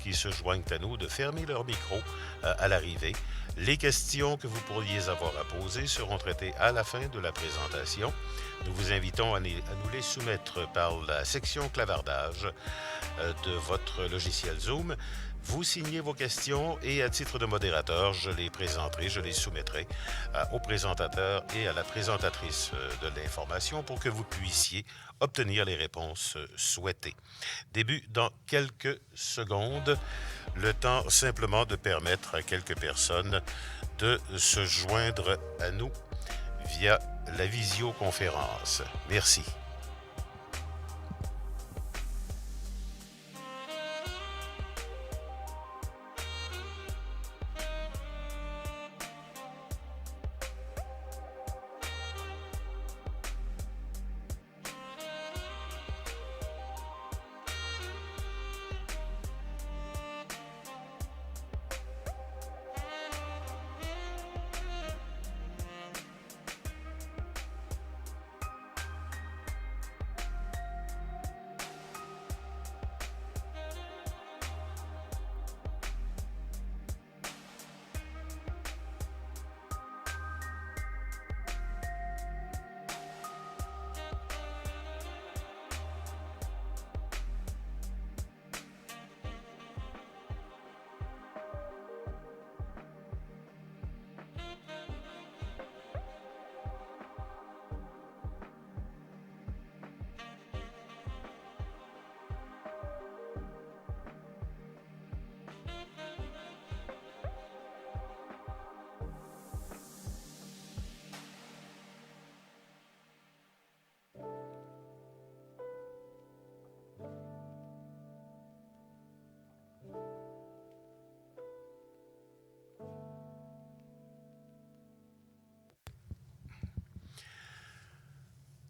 qui se joignent à nous de fermer leur micro à l'arrivée. Les questions que vous pourriez avoir à poser seront traitées à la fin de la présentation. Nous vous invitons à nous les soumettre par la section clavardage de votre logiciel Zoom. Vous signez vos questions et à titre de modérateur, je les présenterai, je les soumettrai au présentateur et à la présentatrice de l'information pour que vous puissiez obtenir les réponses souhaitées. Début dans quelques secondes, le temps simplement de permettre à quelques personnes de se joindre à nous via la visioconférence. Merci.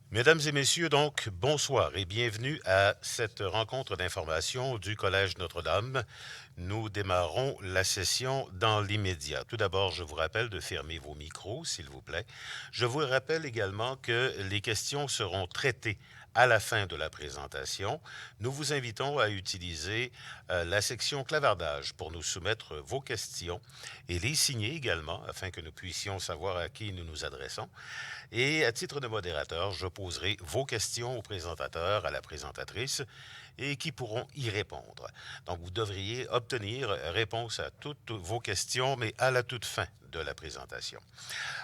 Mesdames et messieurs, donc, bonsoir et bienvenue à cette rencontre d'information du Collège Notre-Dame. Nous démarrons la session dans l'immédiat. Tout d'abord, je vous rappelle de fermer vos micros, s'il vous plaît. Je vous rappelle également que les questions seront traitées à la fin de la présentation. Nous vous invitons à utiliser la section clavardage pour nous soumettre vos questions et les signer également afin que nous puissions savoir à qui nous nous adressons. Et à titre de modérateur, je poserai vos questions au présentateur, à la présentatrice, et qui pourront y répondre. Donc, vous devriez obtenir réponse à toutes vos questions, mais à la toute fin de la présentation.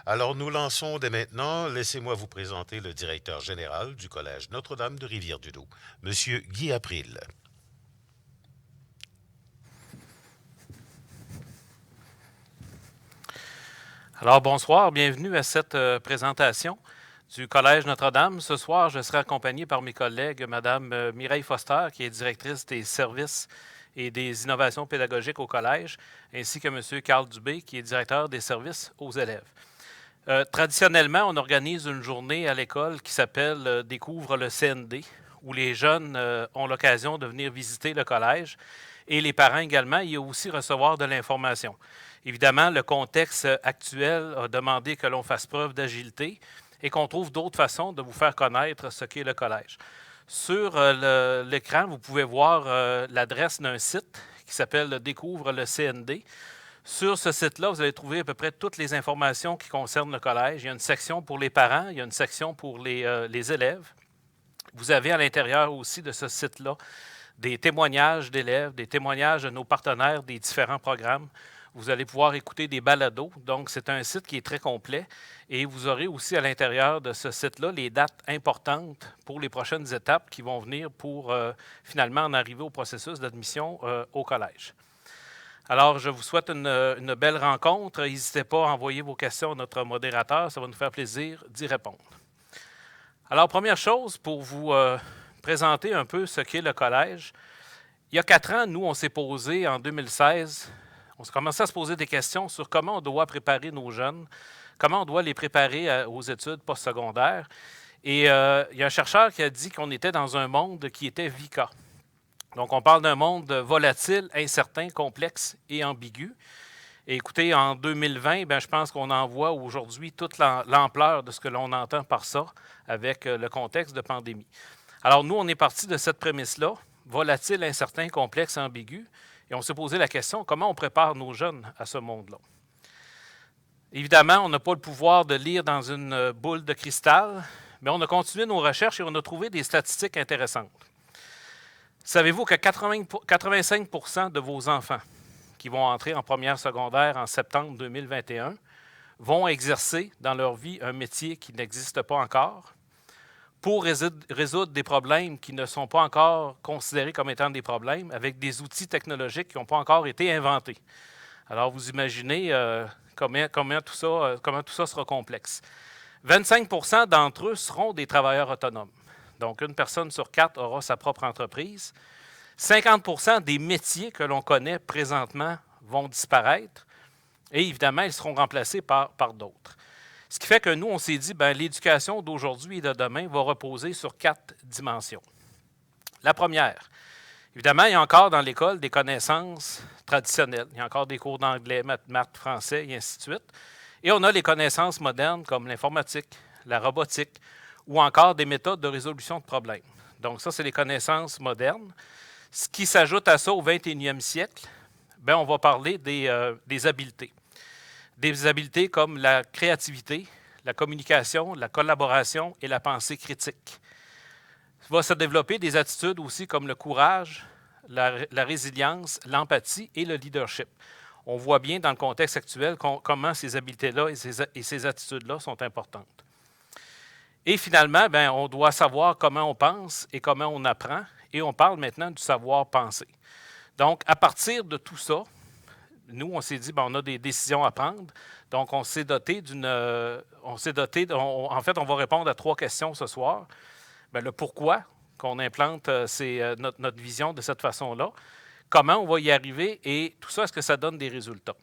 Alors, nous lançons dès maintenant. Laissez-moi vous présenter le directeur général du Collège Notre-Dame de Rivière-du-Loup, M. Guy April. Alors, bonsoir, bienvenue à cette présentation du Collège Notre-Dame. Ce soir, je serai accompagné par mes collègues, Mme Mireille Foster, qui est directrice des services et des innovations pédagogiques au Collège, ainsi que M. Carl Dubé, qui est directeur des services aux élèves. Traditionnellement, on organise une journée à l'école qui s'appelle Découvre le CND, où les jeunes ont l'occasion de venir visiter le collège et les parents également y aussi recevoir de l'information. Évidemment, le contexte actuel a demandé que l'on fasse preuve d'agilité et qu'on trouve d'autres façons de vous faire connaître ce qu'est le collège. Sur l'écran, vous pouvez voir l'adresse d'un site qui s'appelle Découvre le CND. Sur ce site-là, vous allez trouver à peu près toutes les informations qui concernent le collège. Il y a une section pour les parents, il y a une section pour les élèves. Vous avez à l'intérieur aussi de ce site-là des témoignages d'élèves, des témoignages de nos partenaires des différents programmes. Vous allez pouvoir écouter des balados. Donc, c'est un site qui est très complet. Et vous aurez aussi à l'intérieur de ce site-là les dates importantes pour les prochaines étapes qui vont venir pour finalement en arriver au processus d'admission au collège. Alors, je vous souhaite une belle rencontre. N'hésitez pas à envoyer vos questions à notre modérateur. Ça va nous faire plaisir d'y répondre. Alors, première chose, pour vous présenter un peu ce qu'est le collège. Il y a 4 ans, nous, on s'est posé en 2016, on s'est commencé à se poser des questions sur comment on doit préparer nos jeunes, comment on doit les préparer aux études postsecondaires. Et il y a un chercheur qui a dit qu'on était dans un monde qui était VICA. Donc, on parle d'un monde volatile, incertain, complexe et ambigu. Et écoutez, en 2020, je pense qu'on en voit aujourd'hui toute l'ampleur de ce que l'on entend par ça avec le contexte de pandémie. Alors, nous, on est parti de cette prémisse-là, volatile, incertain, complexe, ambigu, Et on s'est posé la question, comment on prépare nos jeunes à ce monde-là? Évidemment, on n'a pas le pouvoir de lire dans une boule de cristal, mais on a continué nos recherches et on a trouvé des statistiques intéressantes. Savez-vous que 85% de vos enfants qui vont entrer en première secondaire en septembre 2021 vont exercer dans leur vie un métier qui n'existe pas encore pour résoudre des problèmes qui ne sont pas encore considérés comme étant des problèmes avec des outils technologiques qui n'ont pas encore été inventés. Alors, vous imaginez comment tout ça sera complexe. 25% d'entre eux seront des travailleurs autonomes. Donc, une personne sur 4 aura sa propre entreprise. 50% des métiers que l'on connaît présentement vont disparaître et évidemment, ils seront remplacés par d'autres. Ce qui fait que nous, on s'est dit, l'éducation d'aujourd'hui et de demain va reposer sur 4 dimensions. La première, évidemment, il y a encore dans l'école des connaissances traditionnelles. Il y a encore des cours d'anglais, maths, français et ainsi de suite. Et on a les connaissances modernes comme l'informatique, la robotique ou encore des méthodes de résolution de problèmes. Donc ça, c'est les connaissances modernes. Ce qui s'ajoute à ça au 21e siècle, on va parler des habiletés. Des habiletés comme la créativité, la communication, la collaboration et la pensée critique. Il va se développer des attitudes aussi comme le courage, la résilience, l'empathie et le leadership. On voit bien dans le contexte actuel comment ces habiletés-là et ces attitudes-là sont importantes. Et finalement, on doit savoir comment on pense et comment on apprend, et on parle maintenant du savoir penser. Donc, à partir de tout ça, nous, on s'est dit, on a des décisions à prendre. Donc, on s'est doté on va répondre à 3 questions ce soir. Le pourquoi qu'on implante notre vision de cette façon-là, comment on va y arriver et tout ça, est-ce que ça donne des résultats?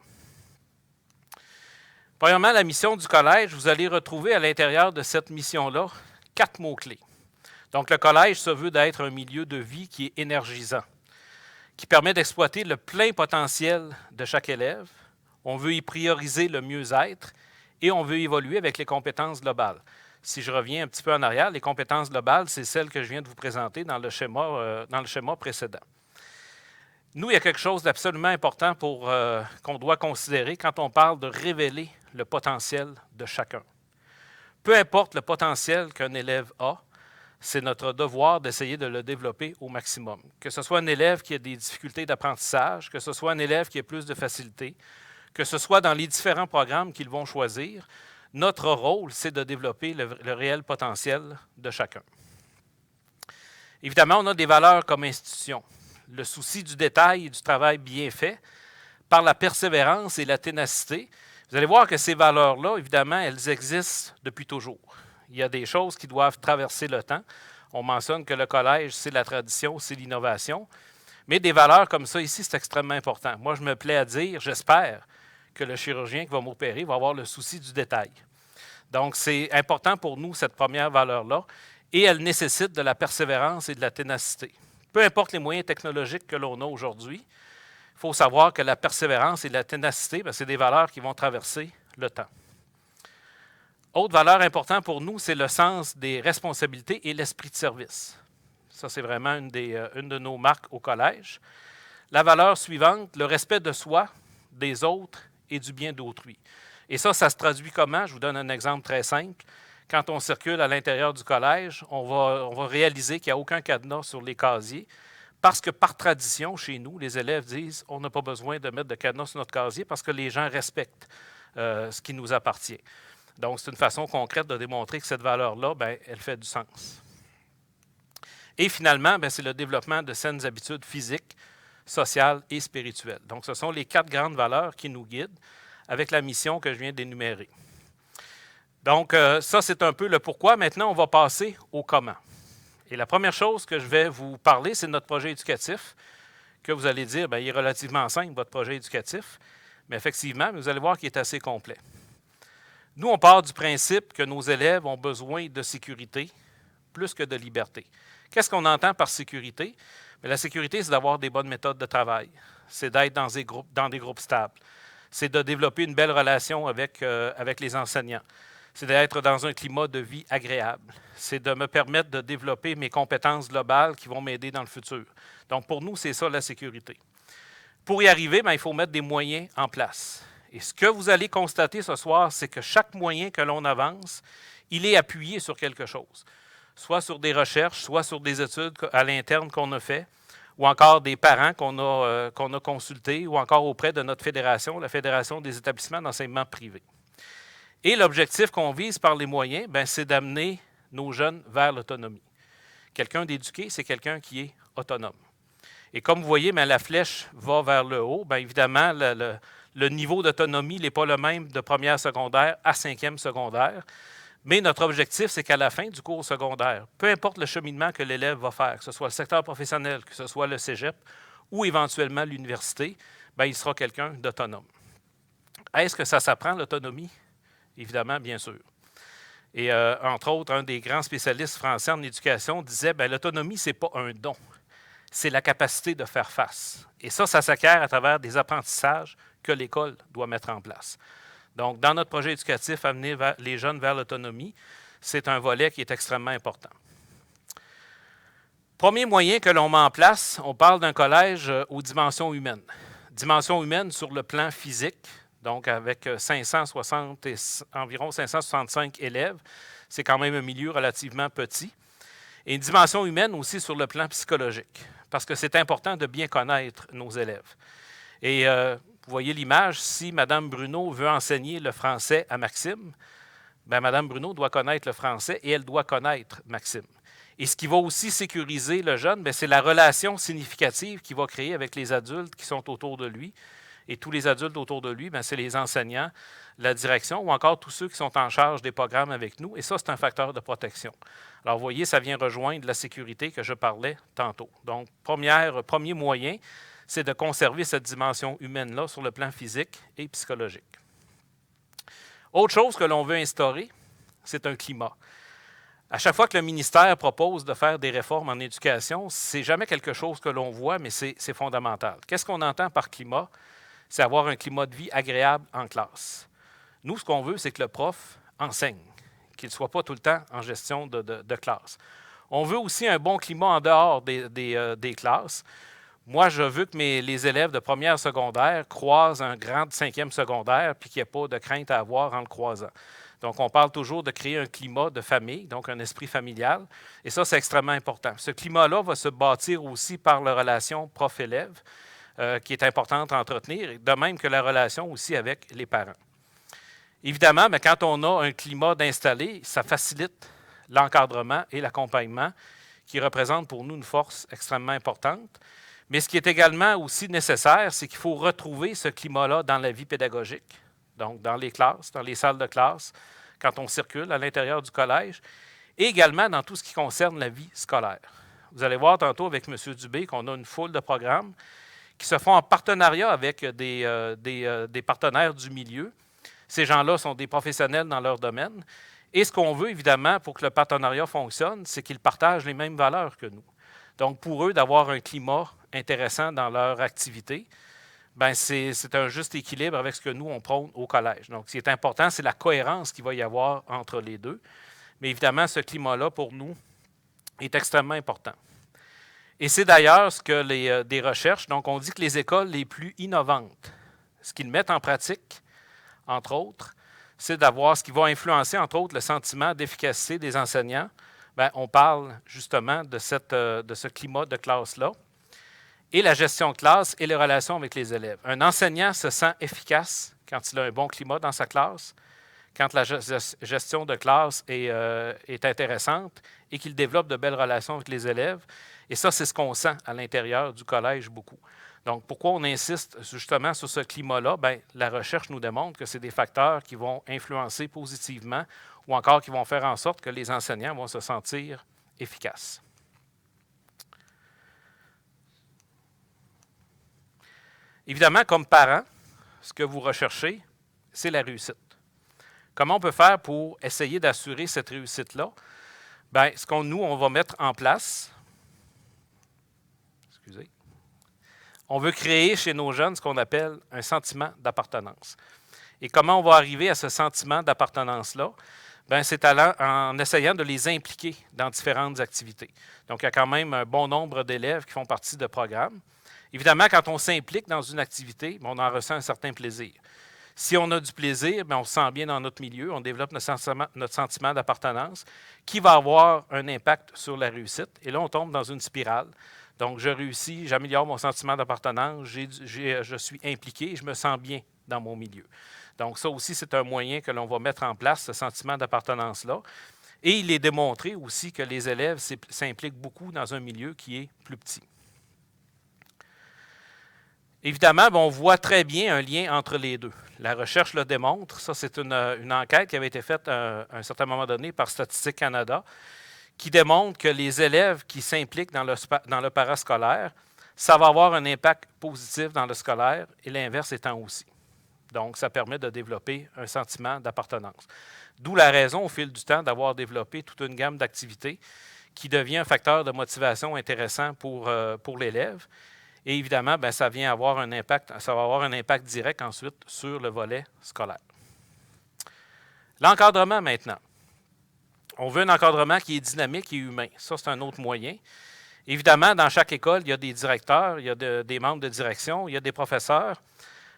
Premièrement, la mission du collège, vous allez retrouver à l'intérieur de cette mission-là 4 mots-clés. Donc, le collège se veut d'être un milieu de vie qui est énergisant, qui permet d'exploiter le plein potentiel de chaque élève. On veut y prioriser le mieux-être et on veut évoluer avec les compétences globales. Si je reviens un petit peu en arrière, les compétences globales, c'est celles que je viens de vous présenter dans le schéma précédent. Nous, il y a quelque chose d'absolument important qu'on doit considérer quand on parle de révéler le potentiel de chacun. Peu importe le potentiel qu'un élève a, c'est notre devoir d'essayer de le développer au maximum. Que ce soit un élève qui a des difficultés d'apprentissage, que ce soit un élève qui a plus de facilité, que ce soit dans les différents programmes qu'ils vont choisir, notre rôle, c'est de développer le réel potentiel de chacun. Évidemment, on a des valeurs comme institution. Le souci du détail et du travail bien fait, par la persévérance et la ténacité. Vous allez voir que ces valeurs-là, évidemment, elles existent depuis toujours. Il y a des choses qui doivent traverser le temps. On mentionne que le collège, c'est la tradition, c'est l'innovation. Mais des valeurs comme ça ici, c'est extrêmement important. Moi, je me plais à dire, j'espère que le chirurgien qui va m'opérer va avoir le souci du détail. Donc, c'est important pour nous, cette première valeur-là, et elle nécessite de la persévérance et de la ténacité. Peu importe les moyens technologiques que l'on a aujourd'hui, il faut savoir que la persévérance et la ténacité, c'est des valeurs qui vont traverser le temps. Autre valeur importante pour nous, c'est le sens des responsabilités et l'esprit de service. Ça, c'est vraiment une de nos marques au collège. La valeur suivante, le respect de soi, des autres et du bien d'autrui. Et ça se traduit comment? Je vous donne un exemple très simple. Quand on circule à l'intérieur du collège, on va réaliser qu'il n'y a aucun cadenas sur les casiers parce que par tradition, chez nous, les élèves disent on n'a pas besoin de mettre de cadenas sur notre casier parce que les gens respectent ce qui nous appartient. Donc, c'est une façon concrète de démontrer que cette valeur-là, elle fait du sens. Et finalement, c'est le développement de saines habitudes physiques, sociales et spirituelles. Donc, ce sont les 4 grandes valeurs qui nous guident avec la mission que je viens d'énumérer. Donc, ça, c'est un peu le pourquoi. Maintenant, on va passer au comment. Et la première chose que je vais vous parler, c'est notre projet éducatif, que vous allez dire, il est relativement simple, votre projet éducatif, mais effectivement, vous allez voir qu'il est assez complet. Nous, on part du principe que nos élèves ont besoin de sécurité plus que de liberté. Qu'est-ce qu'on entend par sécurité? La sécurité, c'est d'avoir des bonnes méthodes de travail. C'est d'être dans des groupes stables. C'est de développer une belle relation avec les enseignants. C'est d'être dans un climat de vie agréable. C'est de me permettre de développer mes compétences globales qui vont m'aider dans le futur. Donc, pour nous, c'est ça la sécurité. Pour y arriver, il faut mettre des moyens en place. Et ce que vous allez constater ce soir, c'est que chaque moyen que l'on avance, il est appuyé sur quelque chose. Soit sur des recherches, soit sur des études à l'interne qu'on a fait, ou encore des parents qu'on a consultés, ou encore auprès de notre fédération, la Fédération des établissements d'enseignement privé. Et l'objectif qu'on vise par les moyens, c'est d'amener nos jeunes vers l'autonomie. Quelqu'un d'éduqué, c'est quelqu'un qui est autonome. Et comme vous voyez, la flèche va vers le haut. Évidemment, le niveau d'autonomie n'est pas le même de première secondaire à cinquième secondaire. Mais notre objectif, c'est qu'à la fin du cours secondaire, peu importe le cheminement que l'élève va faire, que ce soit le secteur professionnel, que ce soit le cégep ou éventuellement l'université, il sera quelqu'un d'autonome. Est-ce que ça s'apprend, l'autonomie? Évidemment, bien sûr. Et entre autres, un des grands spécialistes français en éducation disait l'autonomie, ce n'est pas un don, c'est la capacité de faire face. Et ça s'acquiert à travers des apprentissages que l'école doit mettre en place. Donc, dans notre projet éducatif, amener les jeunes vers l'autonomie, c'est un volet qui est extrêmement important. Premier moyen que l'on met en place, on parle d'un collège aux dimensions humaines. Dimensions humaines sur le plan physique, donc avec environ 565 élèves. C'est quand même un milieu relativement petit. Et une dimension humaine aussi sur le plan psychologique, parce que c'est important de bien connaître nos élèves. Et vous voyez l'image, si Mme Bruno veut enseigner le français à Maxime, Mme Bruno doit connaître le français et elle doit connaître Maxime. Et ce qui va aussi sécuriser le jeune, c'est la relation significative qu'il va créer avec les adultes qui sont autour de lui. Et tous les adultes autour de lui, c'est les enseignants, la direction ou encore tous ceux qui sont en charge des programmes avec nous. Et ça, c'est un facteur de protection. Alors, vous voyez, ça vient rejoindre la sécurité que je parlais tantôt. Donc, premier moyen, c'est de conserver cette dimension humaine-là sur le plan physique et psychologique. Autre chose que l'on veut instaurer, c'est un climat. À chaque fois que le ministère propose de faire des réformes en éducation, ce n'est jamais quelque chose que l'on voit, mais c'est fondamental. Qu'est-ce qu'on entend par climat? C'est avoir un climat de vie agréable en classe. Nous, ce qu'on veut, c'est que le prof enseigne, qu'il ne soit pas tout le temps en gestion de classe. On veut aussi un bon climat en dehors des classes. Moi, je veux que les élèves de première secondaire croisent un grand de cinquième secondaire puis qu'il n'y ait pas de crainte à avoir en le croisant. Donc, on parle toujours de créer un climat de famille, donc un esprit familial. Et ça, c'est extrêmement important. Ce climat-là va se bâtir aussi par la relation prof-élève, qui est importante à entretenir, de même que la relation aussi avec les parents. Évidemment, quand on a un climat d'installé, ça facilite l'encadrement et l'accompagnement, qui représentent pour nous une force extrêmement importante. Mais ce qui est également aussi nécessaire, c'est qu'il faut retrouver ce climat-là dans la vie pédagogique, donc dans les classes, dans les salles de classe, quand on circule à l'intérieur du collège, et également dans tout ce qui concerne la vie scolaire. Vous allez voir tantôt avec M. Dubé qu'on a une foule de programmes qui se font en partenariat avec des partenaires du milieu. Ces gens-là sont des professionnels dans leur domaine. Et ce qu'on veut, évidemment, pour que le partenariat fonctionne, c'est qu'ils partagent les mêmes valeurs que nous. Donc, pour eux, d'avoir un climat intéressant dans leur activité, c'est un juste équilibre avec ce que nous, on prône au collège. Donc, ce qui est important, c'est la cohérence qu'il va y avoir entre les deux. Mais évidemment, ce climat-là, pour nous, est extrêmement important. Et c'est d'ailleurs ce que des recherches, donc on dit que les écoles les plus innovantes, ce qu'ils mettent en pratique, entre autres, c'est d'avoir ce qui va influencer, entre autres, le sentiment d'efficacité des enseignants. On parle justement de ce climat de classe-là et la gestion de classe et les relations avec les élèves. Un enseignant se sent efficace quand il a un bon climat dans sa classe, quand la gestion de classe est intéressante et qu'il développe de belles relations avec les élèves. Et ça, c'est ce qu'on sent à l'intérieur du collège beaucoup. Donc, pourquoi on insiste justement sur ce climat-là? La recherche nous démontre que c'est des facteurs qui vont influencer positivement ou encore qui vont faire en sorte que les enseignants vont se sentir efficaces. Évidemment, comme parent, ce que vous recherchez, c'est la réussite. Comment on peut faire pour essayer d'assurer cette réussite-là? Nous, on va mettre en place, on veut créer chez nos jeunes ce qu'on appelle un sentiment d'appartenance. Et comment on va arriver à ce sentiment d'appartenance-là? C'est en essayant de les impliquer dans différentes activités. Donc, il y a quand même un bon nombre d'élèves qui font partie de programmes. Évidemment, quand on s'implique dans une activité, on en ressent un certain plaisir. Si on a du plaisir, on se sent bien dans notre milieu, on développe notre sentiment d'appartenance qui va avoir un impact sur la réussite. Et là, on tombe dans une spirale. Donc, je réussis, j'améliore mon sentiment d'appartenance, je suis impliqué et je me sens bien dans mon milieu. Donc, ça aussi, c'est un moyen que l'on va mettre en place, ce sentiment d'appartenance-là. Et il est démontré aussi que les élèves s'impliquent beaucoup dans un milieu qui est plus petit. Évidemment, on voit très bien un lien entre les deux. La recherche le démontre. Ça, c'est une enquête qui avait été faite à un certain moment donné par Statistique Canada, qui démontre que les élèves qui s'impliquent dans le parascolaire, ça va avoir un impact positif dans le scolaire et l'inverse étant aussi. Donc, ça permet de développer un sentiment d'appartenance. D'où la raison, au fil du temps, d'avoir développé toute une gamme d'activités qui devient un facteur de motivation intéressant pour l'élève. Et évidemment, ça vient avoir un impact, ça va avoir un impact direct ensuite sur le volet scolaire. L'encadrement maintenant. On veut un encadrement qui est dynamique et humain. Ça, c'est un autre moyen. Évidemment, dans chaque école, il y a des directeurs, il y a des membres de direction, il y a des professeurs.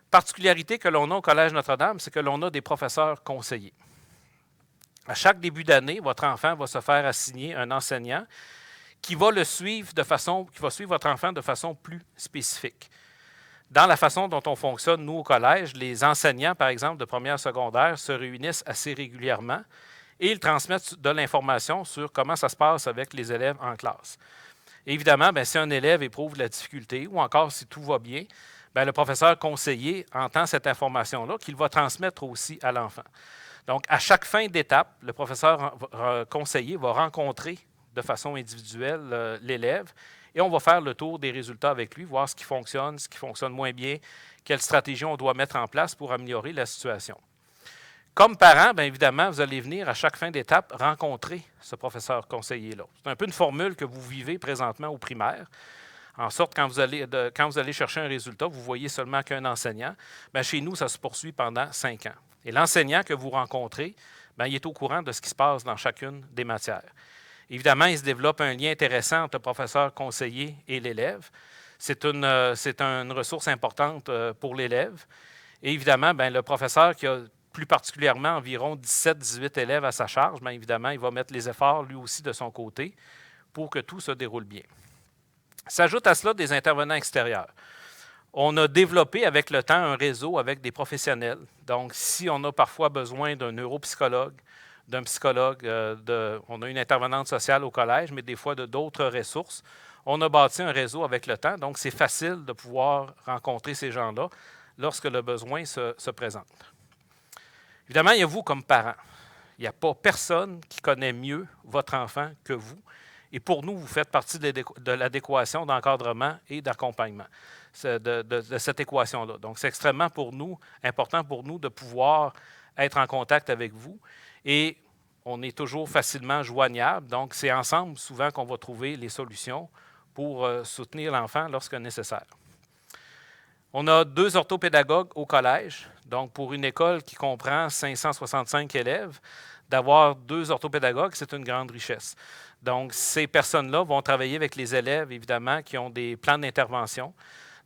Particularité que l'on a au Collège Notre-Dame, c'est que l'on a des professeurs conseillers. À chaque début d'année, votre enfant va se faire assigner un enseignant qui va suivre votre enfant de façon plus spécifique. Dans la façon dont on fonctionne, nous, au collège, les enseignants, par exemple, de première secondaire, se réunissent assez régulièrement et ils transmettent de l'information sur comment ça se passe avec les élèves en classe. Évidemment, si un élève éprouve de la difficulté ou encore si tout va bien, le professeur conseiller entend cette information-là qu'il va transmettre aussi à l'enfant. Donc, à chaque fin d'étape, le professeur conseiller va rencontrer de façon individuelle l'élève et on va faire le tour des résultats avec lui, voir ce qui fonctionne moins bien, quelle stratégie on doit mettre en place pour améliorer la situation. Comme parent, évidemment, vous allez venir à chaque fin d'étape rencontrer ce professeur conseiller-là. C'est un peu une formule que vous vivez présentement au primaire. En sorte, quand vous allez chercher un résultat, vous voyez seulement qu'un enseignant. Chez nous, ça se poursuit pendant 5 ans. Et l'enseignant que vous rencontrez, il est au courant de ce qui se passe dans chacune des matières. Évidemment, il se développe un lien intéressant entre le professeur conseiller et l'élève. C'est une ressource importante pour l'élève. Et évidemment, le professeur qui a plus particulièrement environ 17-18 élèves à sa charge, évidemment, il va mettre les efforts lui aussi de son côté pour que tout se déroule bien. S'ajoute à cela des intervenants extérieurs. On a développé avec le temps un réseau avec des professionnels. Donc, si on a parfois besoin d'un neuropsychologue, d'un psychologue, on a une intervenante sociale au collège, mais des fois d'autres ressources, on a bâti un réseau avec le temps. Donc, c'est facile de pouvoir rencontrer ces gens-là lorsque le besoin se présente. Évidemment, il y a vous comme parent. Il n'y a pas personne qui connaît mieux votre enfant que vous. Et pour nous, vous faites partie de l'adéquation d'encadrement et d'accompagnement de cette équation-là. Donc, c'est extrêmement important pour nous de pouvoir être en contact avec vous. Et on est toujours facilement joignable. Donc, c'est ensemble souvent qu'on va trouver les solutions pour soutenir l'enfant lorsque nécessaire. On a 2 orthopédagogues au collège. Donc, pour une école qui comprend 565 élèves, d'avoir 2 orthopédagogues, c'est une grande richesse. Donc, ces personnes-là vont travailler avec les élèves, évidemment, qui ont des plans d'intervention.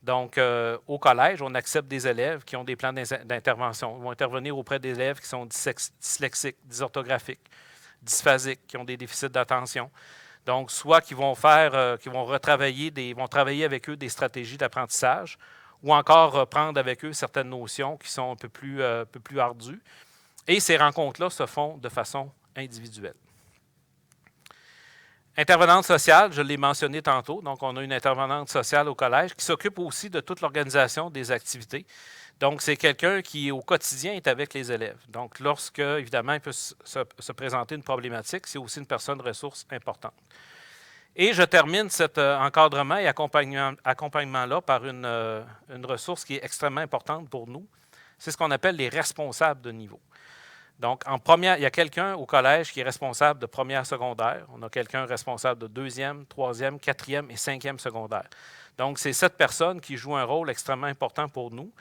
Donc, au collège, on accepte des élèves qui ont des plans d'intervention. Ils vont intervenir auprès d'élèves qui sont dyslexiques, dysorthographiques, dysphasiques, qui ont des déficits d'attention. Donc, soit qu'ils vont travailler avec eux des stratégies d'apprentissage, ou encore reprendre avec eux certaines notions qui sont un peu plus ardues. Et ces rencontres-là se font de façon individuelle. Intervenante sociale, je l'ai mentionné tantôt, donc on a une intervenante sociale au collège qui s'occupe aussi de toute l'organisation des activités. Donc, c'est quelqu'un qui, au quotidien, est avec les élèves. Donc, lorsque, évidemment, il peut se présenter une problématique, c'est aussi une personne ressource importante. Et je termine cet encadrement et accompagnement-là par une ressource qui est extrêmement importante pour nous. C'est ce qu'on appelle les responsables de niveau. Donc, il y a quelqu'un au collège qui est responsable de première secondaire. On a quelqu'un responsable de deuxième, troisième, quatrième et cinquième secondaire. Donc, c'est cette personne qui joue un rôle extrêmement important pour nous.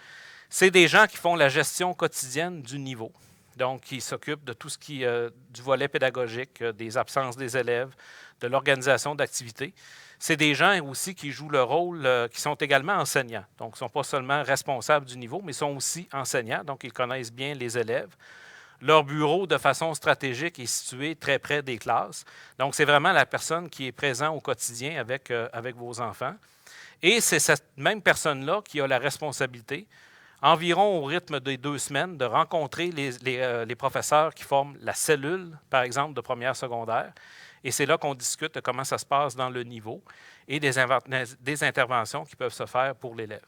C'est des gens qui font la gestion quotidienne du niveau. Donc, qui s'occupent de tout ce du volet pédagogique, des absences des élèves, de l'organisation d'activités. C'est des gens aussi qui jouent le rôle, qui sont également enseignants. Donc, ils ne sont pas seulement responsables du niveau, mais sont aussi enseignants. Donc, ils connaissent bien les élèves. Leur bureau, de façon stratégique, est situé très près des classes. Donc, c'est vraiment la personne qui est présente au quotidien avec vos enfants. Et c'est cette même personne-là qui a la responsabilité, environ au rythme des 2 semaines, de rencontrer les professeurs qui forment la cellule, par exemple, de première secondaire. Et c'est là qu'on discute de comment ça se passe dans le niveau et des interventions qui peuvent se faire pour l'élève.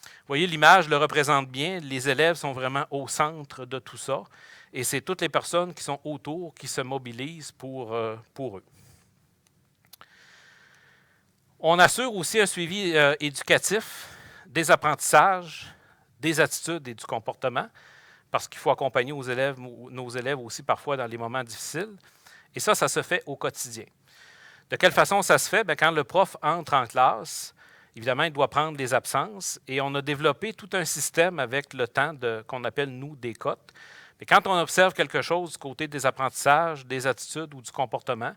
Vous voyez, l'image le représente bien. Les élèves sont vraiment au centre de tout ça. Et c'est toutes les personnes qui sont autour qui se mobilisent pour eux. On assure aussi un suivi éducatif des apprentissages, des attitudes et du comportement, parce qu'il faut accompagner nos élèves aussi parfois dans les moments difficiles. Et ça se fait au quotidien. De quelle façon ça se fait? Bien, quand le prof entre en classe, évidemment, il doit prendre des absences et on a développé tout un système avec le temps qu'on appelle, nous, des cotes. Mais quand on observe quelque chose du côté des apprentissages, des attitudes ou du comportement,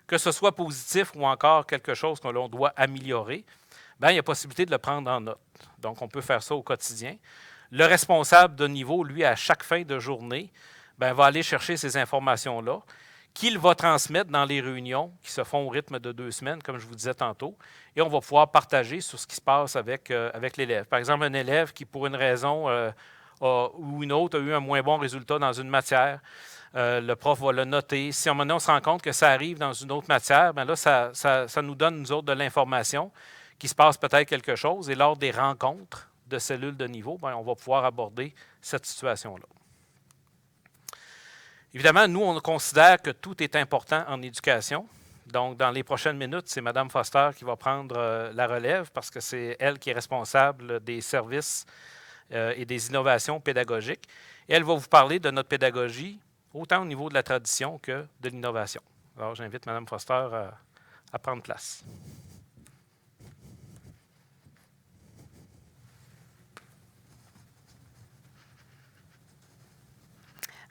que ce soit positif ou encore quelque chose que l'on doit améliorer, bien, il y a possibilité de le prendre en note. Donc, on peut faire ça au quotidien. Le responsable de niveau, lui, à chaque fin de journée, bien, va aller chercher ces informations-là qu'il va transmettre dans les réunions qui se font au rythme de 2 semaines, comme je vous disais tantôt, et on va pouvoir partager sur ce qui se passe avec l'élève. Par exemple, un élève qui, pour une raison ou une autre, a eu un moins bon résultat dans une matière, le prof va le noter. Si à un moment donné, on se rend compte que ça arrive dans une autre matière, bien là, ça nous donne, nous autres, de l'information, qu'il se passe peut-être quelque chose, et lors des rencontres de cellules de niveau, bien, on va pouvoir aborder cette situation-là. Évidemment, nous, on considère que tout est important en éducation. Donc, dans les prochaines minutes, c'est Mme Foster qui va prendre la relève parce que c'est elle qui est responsable des services et des innovations pédagogiques. Et elle va vous parler de notre pédagogie, autant au niveau de la tradition que de l'innovation. Alors, j'invite Mme Foster à prendre place.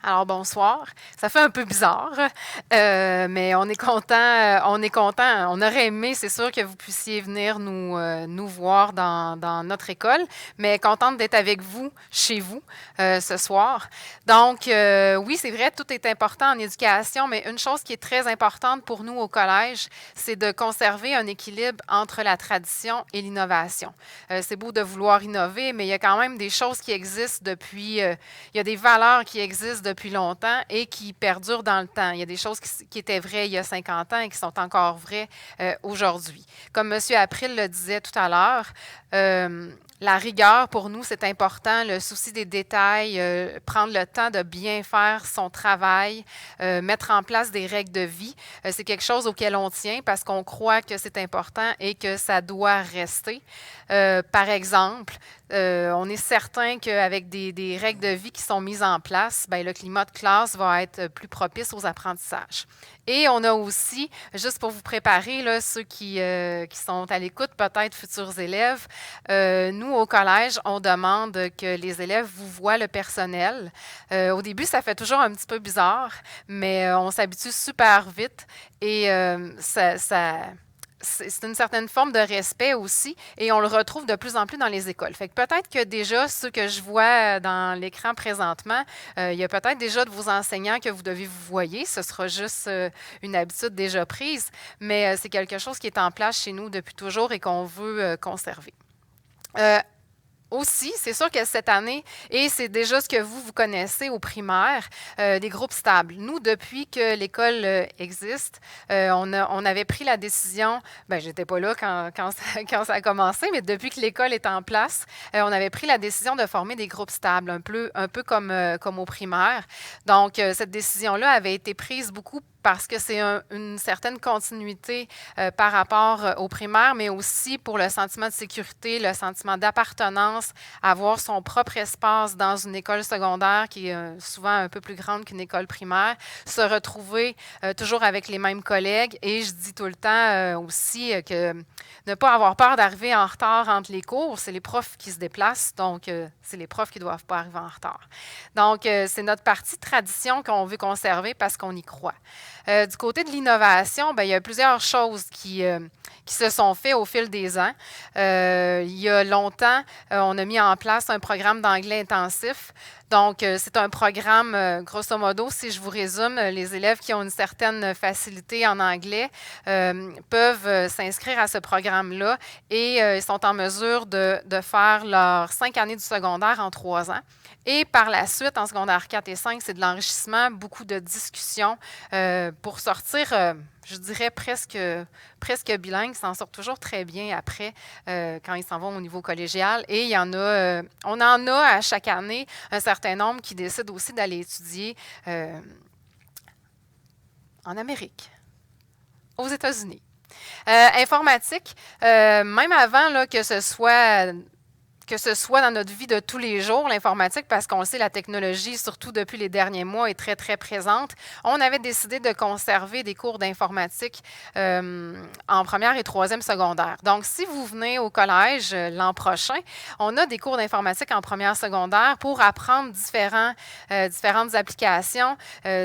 Alors, bonsoir. Ça fait un peu bizarre, mais on est content. On aurait aimé, c'est sûr, que vous puissiez venir nous voir dans notre école, mais contente d'être avec vous, chez vous, ce soir. Donc, oui, c'est vrai, tout est important en éducation, mais une chose qui est très importante pour nous au collège, c'est de conserver un équilibre entre la tradition et l'innovation. C'est beau de vouloir innover, mais il y a quand même des choses qui existent depuis... il y a des valeurs qui existent depuis longtemps et qui perdurent dans le temps. Il y a des choses qui étaient vraies il y a 50 ans et qui sont encore vraies aujourd'hui. Comme M. April le disait tout à l'heure, la rigueur, pour nous, c'est important. Le souci des détails, prendre le temps de bien faire son travail, mettre en place des règles de vie, c'est quelque chose auquel on tient parce qu'on croit que c'est important et que ça doit rester. Par exemple, on est certain qu'avec des règles de vie qui sont mises en place, bien, le climat de classe va être plus propice aux apprentissages. Et on a aussi, juste pour vous préparer, là, ceux qui sont à l'écoute, peut-être futurs élèves, nous, au collège, on demande que les élèves vous voient le personnel. Au début, ça fait toujours un petit peu bizarre, mais on s'habitue super vite et c'est une certaine forme de respect aussi, et on le retrouve de plus en plus dans les écoles. Fait que peut-être que déjà, ceux que je vois dans l'écran présentement, il y a peut-être déjà de vos enseignants que vous devez vous voyer. Ce sera juste une habitude déjà prise, mais c'est quelque chose qui est en place chez nous depuis toujours et qu'on veut conserver. Aussi, c'est sûr que cette année, et c'est déjà ce que vous connaissez au primaire, des groupes stables. Nous, depuis que l'école existe, on avait pris la décision, bien, je n'étais pas là quand ça a commencé, mais depuis que l'école est en place, on avait pris la décision de former des groupes stables, un peu comme au primaire. Donc, cette décision-là avait été prise beaucoup parce que c'est une certaine continuité par rapport au primaire, mais aussi pour le sentiment de sécurité, le sentiment d'appartenance, avoir son propre espace dans une école secondaire qui est souvent un peu plus grande qu'une école primaire, se retrouver toujours avec les mêmes collègues. Et je dis tout le temps aussi que ne pas avoir peur d'arriver en retard entre les cours, c'est les profs qui se déplacent, donc c'est les profs qui ne doivent pas arriver en retard. Donc, c'est notre partie tradition qu'on veut conserver parce qu'on y croit. Du côté de l'innovation, il y a plusieurs choses qui se sont faites au fil des ans. Il y a longtemps, on a mis en place un programme d'anglais intensif. Donc, c'est un programme, grosso modo, si je vous résume, les élèves qui ont une certaine facilité en anglais peuvent s'inscrire à ce programme-là et ils sont en mesure de faire leurs 5 années du secondaire en 3 ans. Et par la suite, en secondaire 4 et 5, c'est de l'enrichissement, beaucoup de discussions pour sortir, je dirais presque bilingue. Ils s'en sortent toujours très bien après quand ils s'en vont au niveau collégial. Et il y en a, on en a à chaque année un certain nombre qui décident aussi d'aller étudier en Amérique, aux États-Unis. Informatique, même avant là, que ce soit dans notre vie de tous les jours, l'informatique, parce qu'on le sait, la technologie, surtout depuis les derniers mois, est très, très présente. On avait décidé de conserver des cours d'informatique en première et troisième secondaire. Donc, si vous venez au collège l'an prochain, on a des cours d'informatique en première secondaire pour apprendre différentes applications,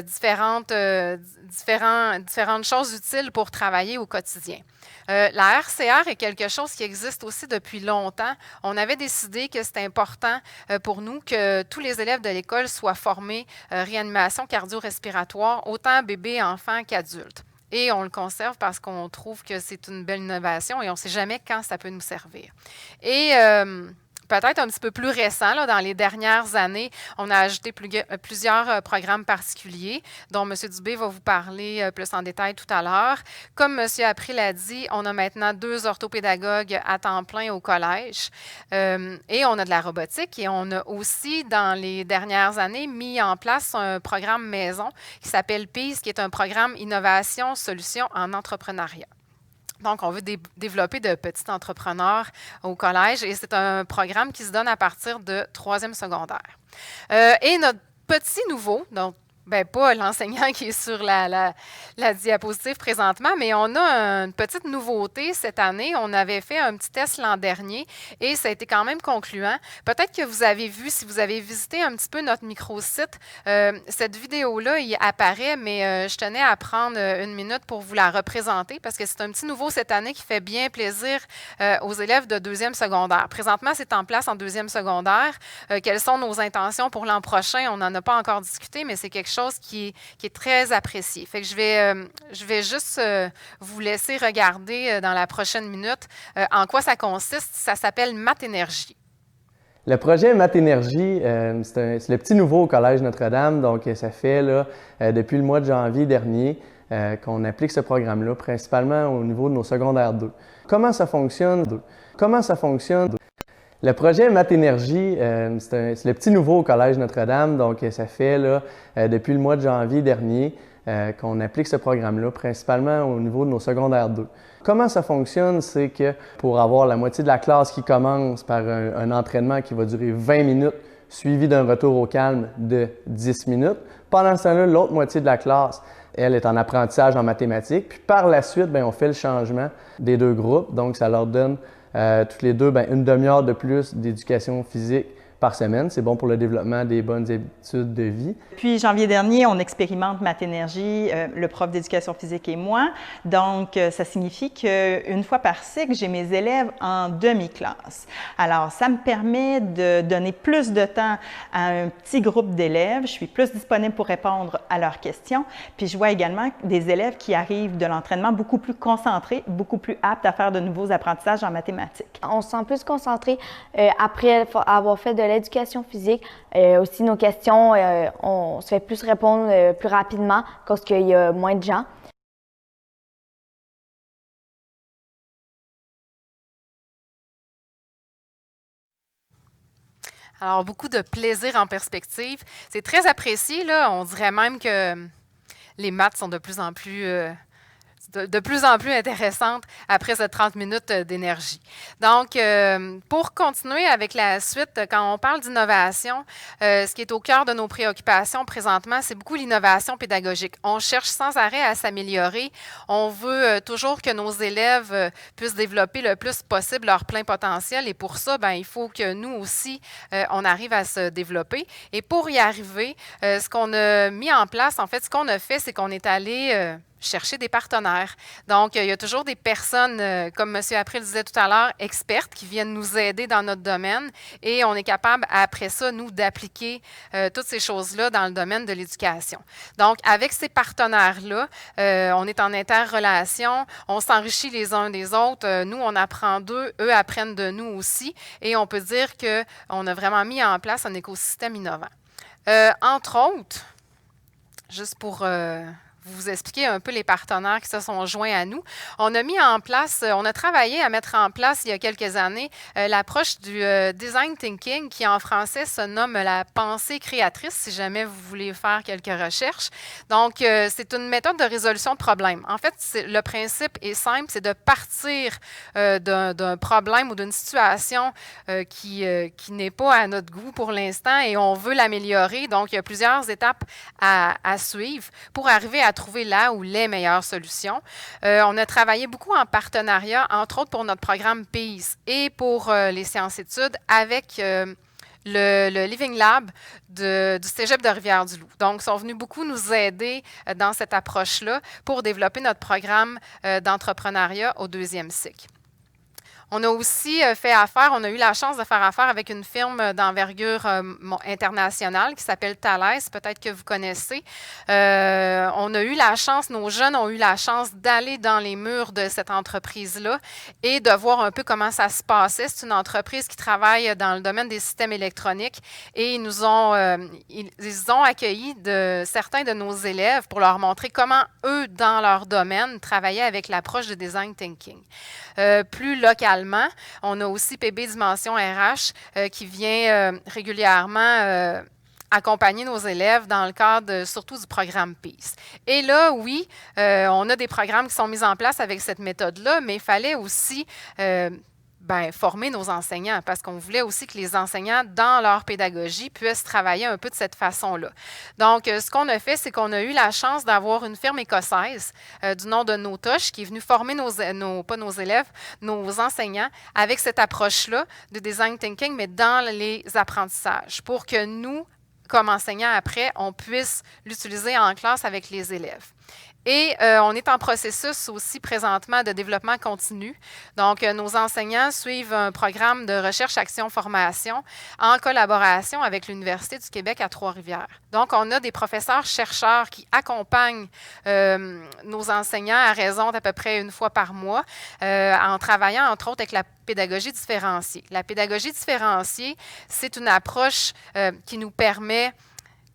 différentes choses utiles pour travailler au quotidien. La RCR est quelque chose qui existe aussi depuis longtemps. On avait décidé que c'était important pour nous que tous les élèves de l'école soient formés réanimation cardio-respiratoire, autant bébés, enfants qu'adultes. Et on le conserve parce qu'on trouve que c'est une belle innovation et on ne sait jamais quand ça peut nous servir. Et peut-être un petit peu plus récent, là, dans les dernières années, on a ajouté plusieurs programmes particuliers, dont M. Dubé va vous parler plus en détail tout à l'heure. Comme M. April l'a dit, on a maintenant 2 orthopédagogues à temps plein au collège et on a de la robotique et on a aussi, dans les dernières années, mis en place un programme maison qui s'appelle PIS, qui est un programme Innovation Solutions en entrepreneuriat. Donc, on veut développer de petits entrepreneurs au collège et c'est un programme qui se donne à partir de 3e secondaire. Et notre petit nouveau, donc pas l'enseignant qui est sur la diapositive présentement, mais on a une petite nouveauté cette année. On avait fait un petit test l'an dernier et ça a été quand même concluant. Peut-être que vous avez vu, si vous avez visité un petit peu notre microsite, cette vidéo-là, il apparaît, mais je tenais à prendre une minute pour vous la représenter parce que c'est un petit nouveau cette année qui fait bien plaisir aux élèves de 2e secondaire. Présentement, c'est en place en 2e secondaire. Quelles sont nos intentions pour l'an prochain? On n'en a pas encore discuté, mais c'est quelque chose qui est très apprécié. Fait que je vais juste vous laisser regarder dans la prochaine minute en quoi ça consiste. Ça s'appelle Math Énergie. Le projet Math Énergie, c'est le petit nouveau au Collège Notre-Dame. Donc, ça fait là, depuis le mois de janvier dernier qu'on applique ce programme-là, principalement au niveau de nos secondaires 2. Comment ça fonctionne? Le projet Math Énergie, c'est le petit nouveau au Collège Notre-Dame. Donc, ça fait là, depuis le mois de janvier dernier qu'on applique ce programme-là, principalement au niveau de nos secondaires 2. Comment ça fonctionne? C'est que pour avoir la moitié de la classe qui commence par un entraînement qui va durer 20 minutes, suivi d'un retour au calme de 10 minutes, pendant ce temps-là, l'autre moitié de la classe, elle est en apprentissage en mathématiques. Puis par la suite, on fait le changement des 2 groupes. Donc, ça leur donne toutes les 2 une demi-heure de plus d'éducation physique par semaine. C'est bon pour le développement des bonnes habitudes de vie. Depuis janvier dernier, on expérimente Math Énergie, le prof d'éducation physique et moi. Donc, ça signifie qu'une fois par cycle, j'ai mes élèves en demi-classe. Alors, ça me permet de donner plus de temps à un petit groupe d'élèves. Je suis plus disponible pour répondre à leurs questions. Puis, je vois également des élèves qui arrivent de l'entraînement beaucoup plus concentrés, beaucoup plus aptes à faire de nouveaux apprentissages en mathématiques. On se sent plus concentré après avoir fait de l'éducation physique. Aussi, nos questions, on se fait plus répondre plus rapidement parce qu'il y a moins de gens. Alors, beaucoup de plaisir en perspective. C'est très apprécié, là. On dirait même que les maths sont de plus en plus de plus en plus intéressante après ces 30 minutes d'énergie. Donc, pour continuer avec la suite, quand on parle d'innovation, ce qui est au cœur de nos préoccupations présentement, c'est beaucoup l'innovation pédagogique. On cherche sans arrêt à s'améliorer. On veut toujours que nos élèves puissent développer le plus possible leur plein potentiel et pour ça, il faut que nous aussi, on arrive à se développer. Et pour y arriver, ce qu'on a mis en place, en fait, ce qu'on a fait, c'est qu'on est allé chercher des partenaires. Donc, il y a toujours des personnes, comme M. April disait tout à l'heure, expertes qui viennent nous aider dans notre domaine et on est capable, après ça, nous, d'appliquer toutes ces choses-là dans le domaine de l'éducation. Donc, avec ces partenaires-là, on est en interrelation, on s'enrichit les uns des autres. Nous, on apprend d'eux, eux apprennent de nous aussi et on peut dire qu'on a vraiment mis en place un écosystème innovant. Entre autres, juste pour vous expliquer un peu les partenaires qui se sont joints à nous. On a travaillé à mettre en place il y a quelques années l'approche du design thinking qui en français se nomme la pensée créatrice si jamais vous voulez faire quelques recherches. Donc, c'est une méthode de résolution de problèmes. En fait, le principe est simple, c'est de partir d'un problème ou d'une situation qui n'est pas à notre goût pour l'instant et on veut l'améliorer. Donc, il y a plusieurs étapes à suivre pour arriver à trouver là ou les meilleures solutions. On a travaillé beaucoup en partenariat, entre autres pour notre programme PEACE et pour les sciences-études avec le Living Lab du Cégep de Rivière-du-Loup. Donc, ils sont venus beaucoup nous aider dans cette approche-là pour développer notre programme d'entrepreneuriat au 2e cycle. On a aussi on a eu la chance de faire affaire avec une firme d'envergure internationale qui s'appelle Thales, peut-être que vous connaissez. Nos jeunes ont eu la chance d'aller dans les murs de cette entreprise-là et de voir un peu comment ça se passait. C'est une entreprise qui travaille dans le domaine des systèmes électroniques et ils ont accueilli certains de nos élèves pour leur montrer comment eux, dans leur domaine, travaillaient avec l'approche de design thinking. Plus localement, on a aussi PB Dimension RH qui vient régulièrement accompagner nos élèves dans le cadre surtout du programme PEACE. Et là, oui, on a des programmes qui sont mis en place avec cette méthode-là, mais il fallait aussi former nos enseignants parce qu'on voulait aussi que les enseignants, dans leur pédagogie, puissent travailler un peu de cette façon-là. Donc, ce qu'on a fait, c'est qu'on a eu la chance d'avoir une firme écossaise du nom de Notosh qui est venue former nos enseignants avec cette approche-là de design thinking, mais dans les apprentissages pour que nous, comme enseignants après, on puisse l'utiliser en classe avec les élèves. Et on est en processus aussi présentement de développement continu. Donc, nos enseignants suivent un programme de recherche, action, formation en collaboration avec l'Université du Québec à Trois-Rivières. Donc, on a des professeurs-chercheurs qui accompagnent nos enseignants à raison d'à peu près une fois par mois en travaillant, entre autres, avec la pédagogie différenciée. La pédagogie différenciée, c'est une approche qui nous permet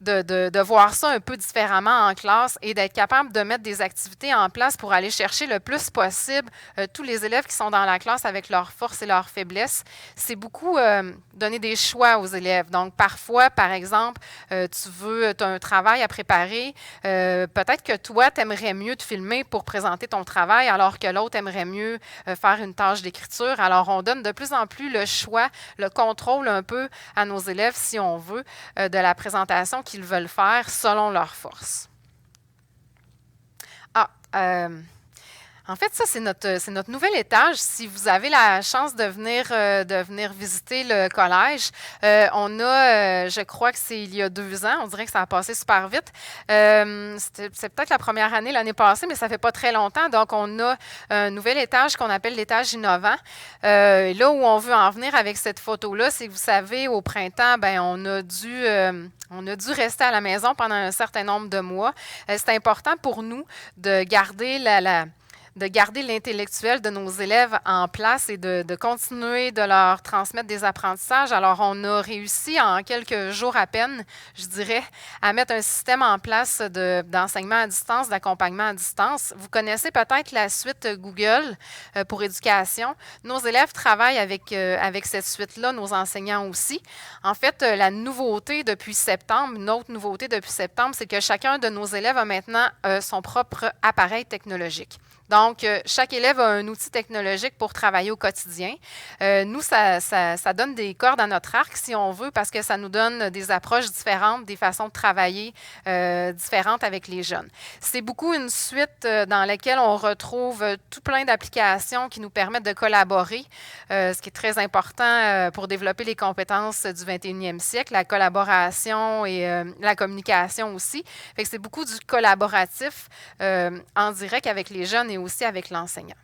de voir ça un peu différemment en classe et d'être capable de mettre des activités en place pour aller chercher le plus possible tous les élèves qui sont dans la classe avec leurs forces et leurs faiblesses. C'est beaucoup donner des choix aux élèves. Donc, parfois, par exemple, tu as un travail à préparer. Peut-être que toi, tu aimerais mieux te filmer pour présenter ton travail, alors que l'autre aimerait mieux faire une tâche d'écriture. Alors, on donne de plus en plus le choix, le contrôle un peu à nos élèves, si on veut, de la présentation qu'ils veulent faire selon leurs forces. En fait, ça, c'est notre nouvel étage. Si vous avez la chance de venir visiter le collège, on a, je crois que c'est il y a 2 ans, on dirait que ça a passé super vite. C'est peut-être la première année l'année passée, mais ça fait pas très longtemps. Donc, on a un nouvel étage qu'on appelle l'étage innovant. Là où on veut en venir avec cette photo-là, c'est que vous savez, au printemps, on a dû rester à la maison pendant un certain nombre de mois. C'est important pour nous de garder l'intellectuel de nos élèves en place et de continuer de leur transmettre des apprentissages. Alors, on a réussi en quelques jours à peine, je dirais, à mettre un système en place d'enseignement à distance, d'accompagnement à distance. Vous connaissez peut-être la suite Google pour éducation. Nos élèves travaillent avec cette suite-là, nos enseignants aussi. En fait, la nouveauté depuis septembre, une autre nouveauté depuis septembre, c'est que chacun de nos élèves a maintenant son propre appareil technologique. Donc, chaque élève a un outil technologique pour travailler au quotidien. Nous, ça donne des cordes à notre arc, si on veut, parce que ça nous donne des approches différentes, des façons de travailler différentes avec les jeunes. C'est beaucoup une suite dans laquelle on retrouve tout plein d'applications qui nous permettent de collaborer, ce qui est très important pour développer les compétences du 21e siècle, la collaboration et la communication aussi. Fait que c'est beaucoup du collaboratif en direct avec les jeunes et aussi avec l'enseignant.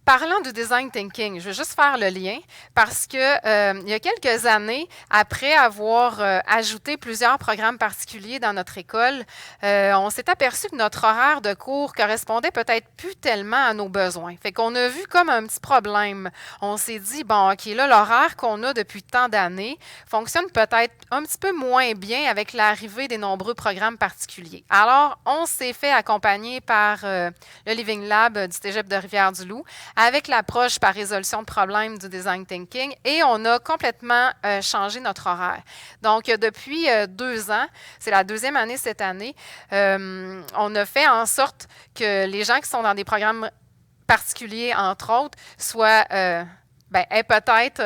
Parlant du design thinking, je vais juste faire le lien parce que il y a quelques années, après avoir ajouté plusieurs programmes particuliers dans notre école, on s'est aperçu que notre horaire de cours correspondait peut-être plus tellement à nos besoins. Fait qu'on a vu comme un petit problème. On s'est dit, bon, OK, là, l'horaire qu'on a depuis tant d'années fonctionne peut-être un petit peu moins bien avec l'arrivée des nombreux programmes particuliers. Alors, on s'est fait accompagner par le Living Lab du Cégep de Rivière-du-Loup avec l'approche par résolution de problèmes du design thinking et on a complètement changé notre horaire. Donc, depuis 2 ans, c'est la 2e année cette année, on a fait en sorte que les gens qui sont dans des programmes particuliers, entre autres, soient aient peut-être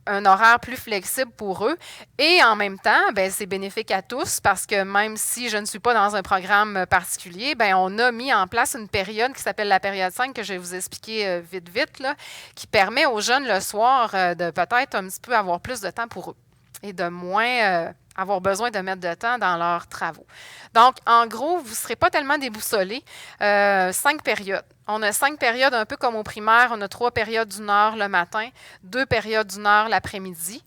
un horaire plus flexible pour eux. Et en même temps, c'est bénéfique à tous parce que même si je ne suis pas dans un programme particulier, on a mis en place une période qui s'appelle la période 5 que je vais vous expliquer vite, là, qui permet aux jeunes le soir de peut-être un petit peu avoir plus de temps pour eux et de moins avoir besoin de mettre de temps dans leurs travaux. Donc, en gros, vous ne serez pas tellement déboussolés. 5 périodes. On a 5 périodes, un peu comme au primaire. On a 3 périodes d'1 heure le matin, 2 périodes d'1 heure l'après-midi.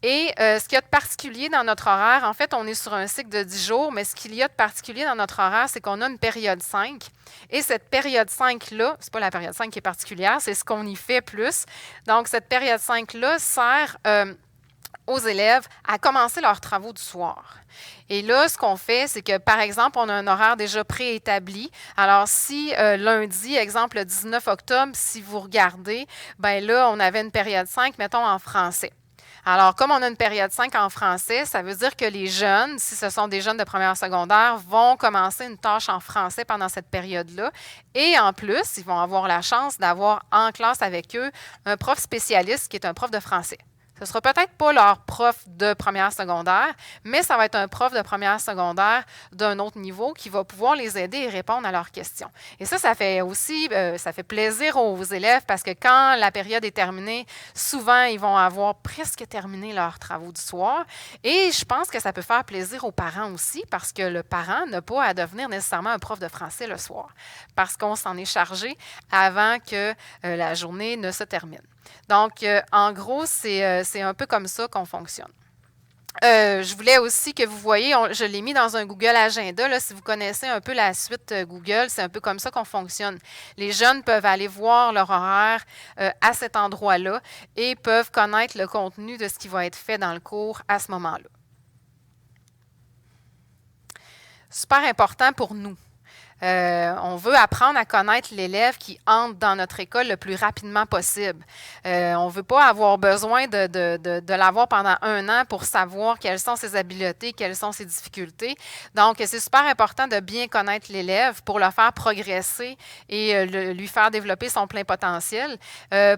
Et ce qu'il y a de particulier dans notre horaire, en fait, on est sur un cycle de 10 jours, mais ce qu'il y a de particulier dans notre horaire, c'est qu'on a une période 5. Et cette période 5-là, ce n'est pas la période 5 qui est particulière, c'est ce qu'on y fait plus. Donc, cette période 5-là sert aux élèves à commencer leurs travaux du soir. Et là, ce qu'on fait, c'est que, par exemple, on a un horaire déjà préétabli. Alors, si lundi, exemple le 19 octobre, si vous regardez, là, on avait une période 5, mettons, en français. Alors, comme on a une période 5 en français, ça veut dire que les jeunes, si ce sont des jeunes de première secondaire, vont commencer une tâche en français pendant cette période-là. Et en plus, ils vont avoir la chance d'avoir en classe avec eux un prof spécialiste qui est un prof de français. Ce ne sera peut-être pas leur prof de première secondaire, mais ça va être un prof de première secondaire d'un autre niveau qui va pouvoir les aider et répondre à leurs questions. Et ça fait aussi, ça fait plaisir aux élèves parce que quand la période est terminée, souvent, ils vont avoir presque terminé leurs travaux du soir. Et je pense que ça peut faire plaisir aux parents aussi parce que le parent n'a pas à devenir nécessairement un prof de français le soir parce qu'on s'en est chargé avant que la journée ne se termine. Donc, en gros, c'est un peu comme ça qu'on fonctionne. Je voulais aussi que vous voyez, je l'ai mis dans un Google Agenda. Là, si vous connaissez un peu la suite Google, c'est un peu comme ça qu'on fonctionne. Les jeunes peuvent aller voir leur horaire à cet endroit-là et peuvent connaître le contenu de ce qui va être fait dans le cours à ce moment-là. Super important pour nous. On veut apprendre à connaître l'élève qui entre dans notre école le plus rapidement possible. On ne veut pas avoir besoin de l'avoir pendant 1 an pour savoir quelles sont ses habiletés, quelles sont ses difficultés. Donc, c'est super important de bien connaître l'élève pour le faire progresser et lui faire développer son plein potentiel.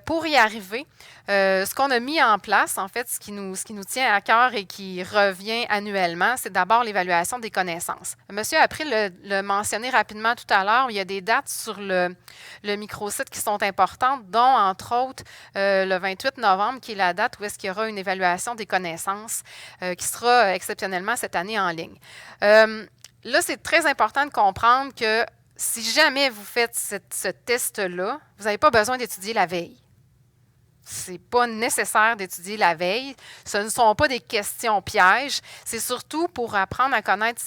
Pour y arriver, ce qu'on a mis en place, en fait, ce qui nous tient à cœur et qui revient annuellement, c'est d'abord l'évaluation des connaissances. Monsieur April le mentionné rapidement tout à l'heure, il y a des dates sur le microsite qui sont importantes, dont, entre autres, le 28 novembre, qui est la date où est-ce qu'il y aura une évaluation des connaissances qui sera exceptionnellement cette année en ligne. Là, c'est très important de comprendre que si jamais vous faites ce test-là, vous n'avez pas besoin d'étudier la veille. Ce n'est pas nécessaire d'étudier la veille. Ce ne sont pas des questions pièges. C'est surtout pour apprendre à connaître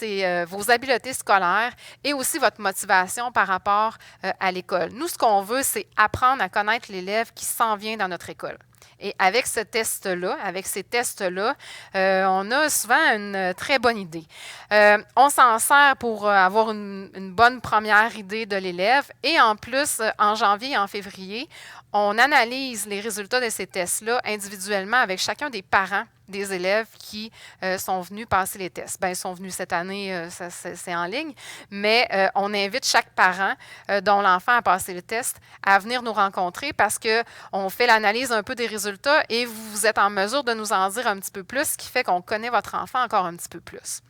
vos habiletés scolaires et aussi votre motivation par rapport à l'école. Nous, ce qu'on veut, c'est apprendre à connaître l'élève qui s'en vient dans notre école. Et avec ce test-là, avec ces tests-là, on a souvent une très bonne idée. On s'en sert pour avoir une bonne première idée de l'élève. Et en plus, en janvier et en février, on analyse les résultats de ces tests-là individuellement avec chacun des parents des élèves qui sont venus passer les tests. Bien, ils sont venus cette année, c'est en ligne, mais on invite chaque parent dont l'enfant a passé le test à venir nous rencontrer parce qu'on fait l'analyse un peu des résultats et vous êtes en mesure de nous en dire un petit peu plus, ce qui fait qu'on connaît votre enfant encore un petit peu plus.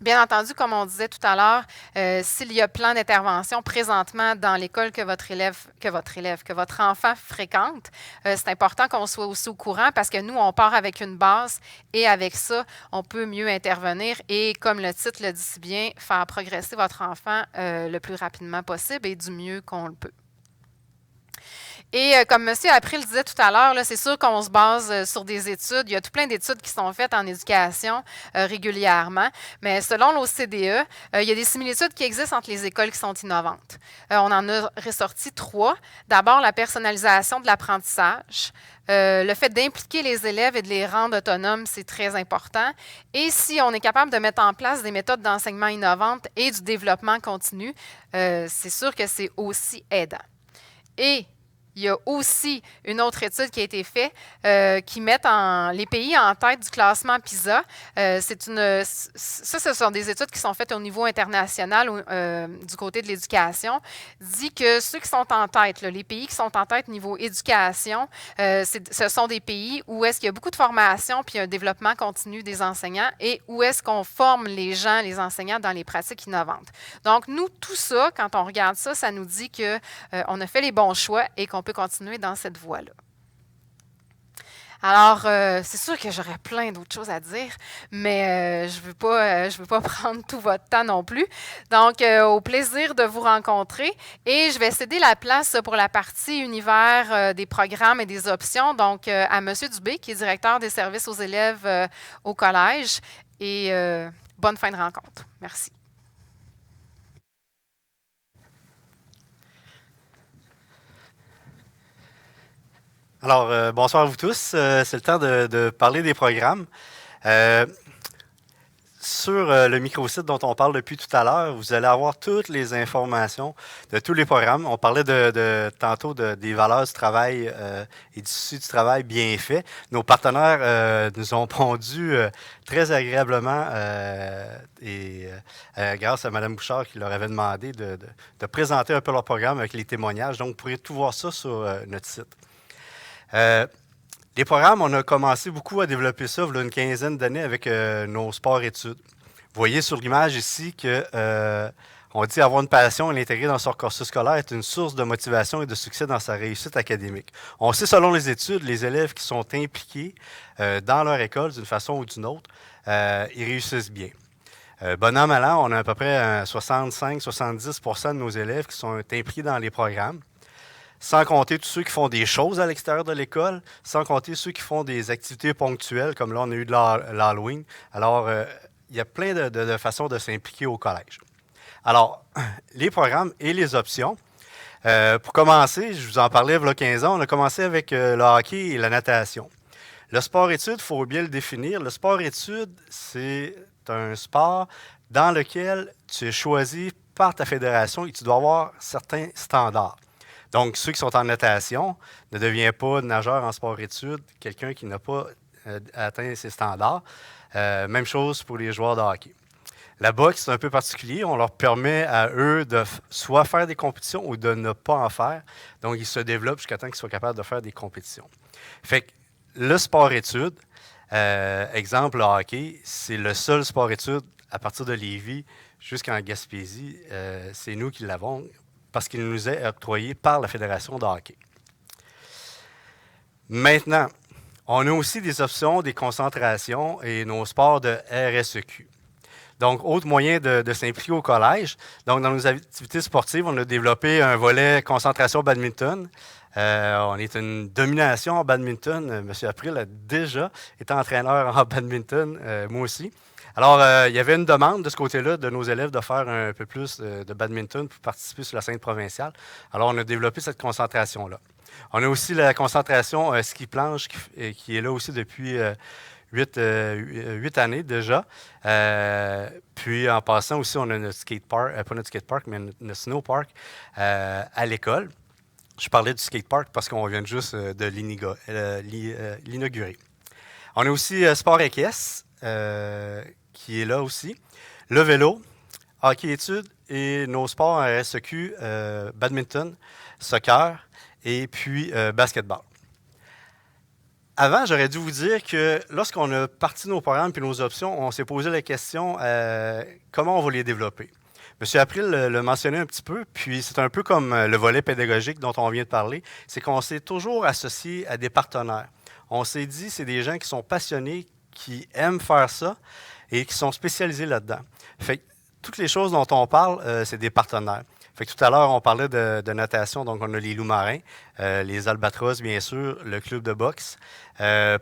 Bien entendu, comme on disait tout à l'heure, s'il y a plan d'intervention présentement dans l'école que votre enfant fréquente, c'est important qu'on soit aussi au courant parce que nous, on part avec une base et avec ça, on peut mieux intervenir et, comme le titre le dit si bien, faire progresser votre enfant le plus rapidement possible et du mieux qu'on le peut. Et comme M. April le disait tout à l'heure, c'est sûr qu'on se base sur des études. Il y a tout plein d'études qui sont faites en éducation régulièrement. Mais selon l'OCDE, il y a des similitudes qui existent entre les écoles qui sont innovantes. On en a ressorti 3. D'abord, la personnalisation de l'apprentissage. Le fait d'impliquer les élèves et de les rendre autonomes, c'est très important. Et si on est capable de mettre en place des méthodes d'enseignement innovantes et du développement continu, c'est sûr que c'est aussi aidant. Et il y a aussi une autre étude qui a été faite qui met les pays en tête du classement PISA. Ce sont des études qui sont faites au niveau international du côté de l'éducation. Dit que ceux qui sont en tête, les pays qui sont en tête niveau éducation, ce sont des pays où est-ce qu'il y a beaucoup de formation puis un développement continu des enseignants et où est-ce qu'on forme les gens, les enseignants dans les pratiques innovantes. Donc, nous, tout ça, quand on regarde ça, ça nous dit qu'on a fait les bons choix et qu'on peut continuer dans cette voie-là. Alors, c'est sûr que j'aurais plein d'autres choses à dire, mais je ne veux pas prendre tout votre temps non plus. Donc, au plaisir de vous rencontrer. Et je vais céder la place pour la partie univers des programmes et des options, donc à M. Dubé, qui est directeur des services aux élèves au collège. Et bonne fin de rencontre. Merci. Alors, bonsoir à vous tous. C'est le temps de parler des programmes. Sur le microsite dont on parle depuis tout à l'heure, vous allez avoir toutes les informations de tous les programmes. On parlait tantôt des valeurs du travail et du souci du travail bien fait. Nos partenaires nous ont pondu très agréablement grâce à Mme Bouchard qui leur avait demandé de présenter un peu leur programme avec les témoignages. Donc, vous pourrez tout voir ça sur notre site. Les programmes, on a commencé beaucoup à développer ça il y a une quinzaine d'années avec nos sports-études. Vous voyez sur l'image ici qu'on dit avoir une passion et l'intégrer dans son cursus scolaire est une source de motivation et de succès dans sa réussite académique. On sait, selon les études, les élèves qui sont impliqués dans leur école d'une façon ou d'une autre, ils réussissent bien. Bon an, mal an, on a à peu près 65-70% de nos élèves qui sont impliqués dans les programmes. Sans compter tous ceux qui font des choses à l'extérieur de l'école, sans compter ceux qui font des activités ponctuelles, comme là, on a eu de l'Halloween. Alors, il y a plein de façons de s'impliquer au collège. Alors, les programmes et les options. Pour commencer, je vous en parlais il y a 15 ans, on a commencé avec le hockey et la natation. Le sport-études, il faut bien le définir. Le sport-études, c'est un sport dans lequel tu es choisi par ta fédération et tu dois avoir certains standards. Donc, ceux qui sont en natation ne deviennent pas nageur en sport-études, quelqu'un qui n'a pas atteint ces standards. Même chose pour les joueurs de hockey. La boxe, c'est un peu particulier. On leur permet à eux de soit faire des compétitions ou de ne pas en faire. Donc, ils se développent jusqu'à temps qu'ils soient capables de faire des compétitions. Fait que le sport-études, exemple, le hockey, c'est le seul sport-études à partir de Lévis jusqu'en Gaspésie. C'est nous qui l'avons, parce qu'il nous est octroyé par la Fédération de hockey. Maintenant, on a aussi des options, des concentrations et nos sports de RSEQ. Donc, autre moyen de s'impliquer au collège. Donc, dans nos activités sportives, on a développé un volet concentration badminton. On est une domination en badminton. M. April a déjà été entraîneur en badminton, moi aussi. Alors, il y avait une demande de ce côté-là de nos élèves de faire un peu plus de badminton pour participer sur la scène provinciale. Alors, on a développé cette concentration-là. On a aussi la concentration ski-planche qui est là aussi depuis 8 années déjà. Puis, en passant aussi, on a notre skatepark, pas notre skatepark, mais notre snowpark à l'école. Je parlais du skatepark parce qu'on vient juste de l'inaugurer. On a aussi sport équestre, qui est là aussi. Le vélo, hockey-études et nos sports en RSEQ, badminton, soccer et puis basketball. Avant, j'aurais dû vous dire que lorsqu'on a parti nos programmes et nos options, on s'est posé la question comment on va les développer. M. April le mentionnait un petit peu, puis c'est un peu comme le volet pédagogique dont on vient de parler, c'est qu'on s'est toujours associé à des partenaires. On s'est dit c'est des gens qui sont passionnés, qui aiment faire ça et qui sont spécialisés là-dedans. Fait que toutes les choses dont on parle, c'est des partenaires. Fait que tout à l'heure, on parlait de natation, donc on a les loups marins, les albatros, bien sûr, le club de boxe.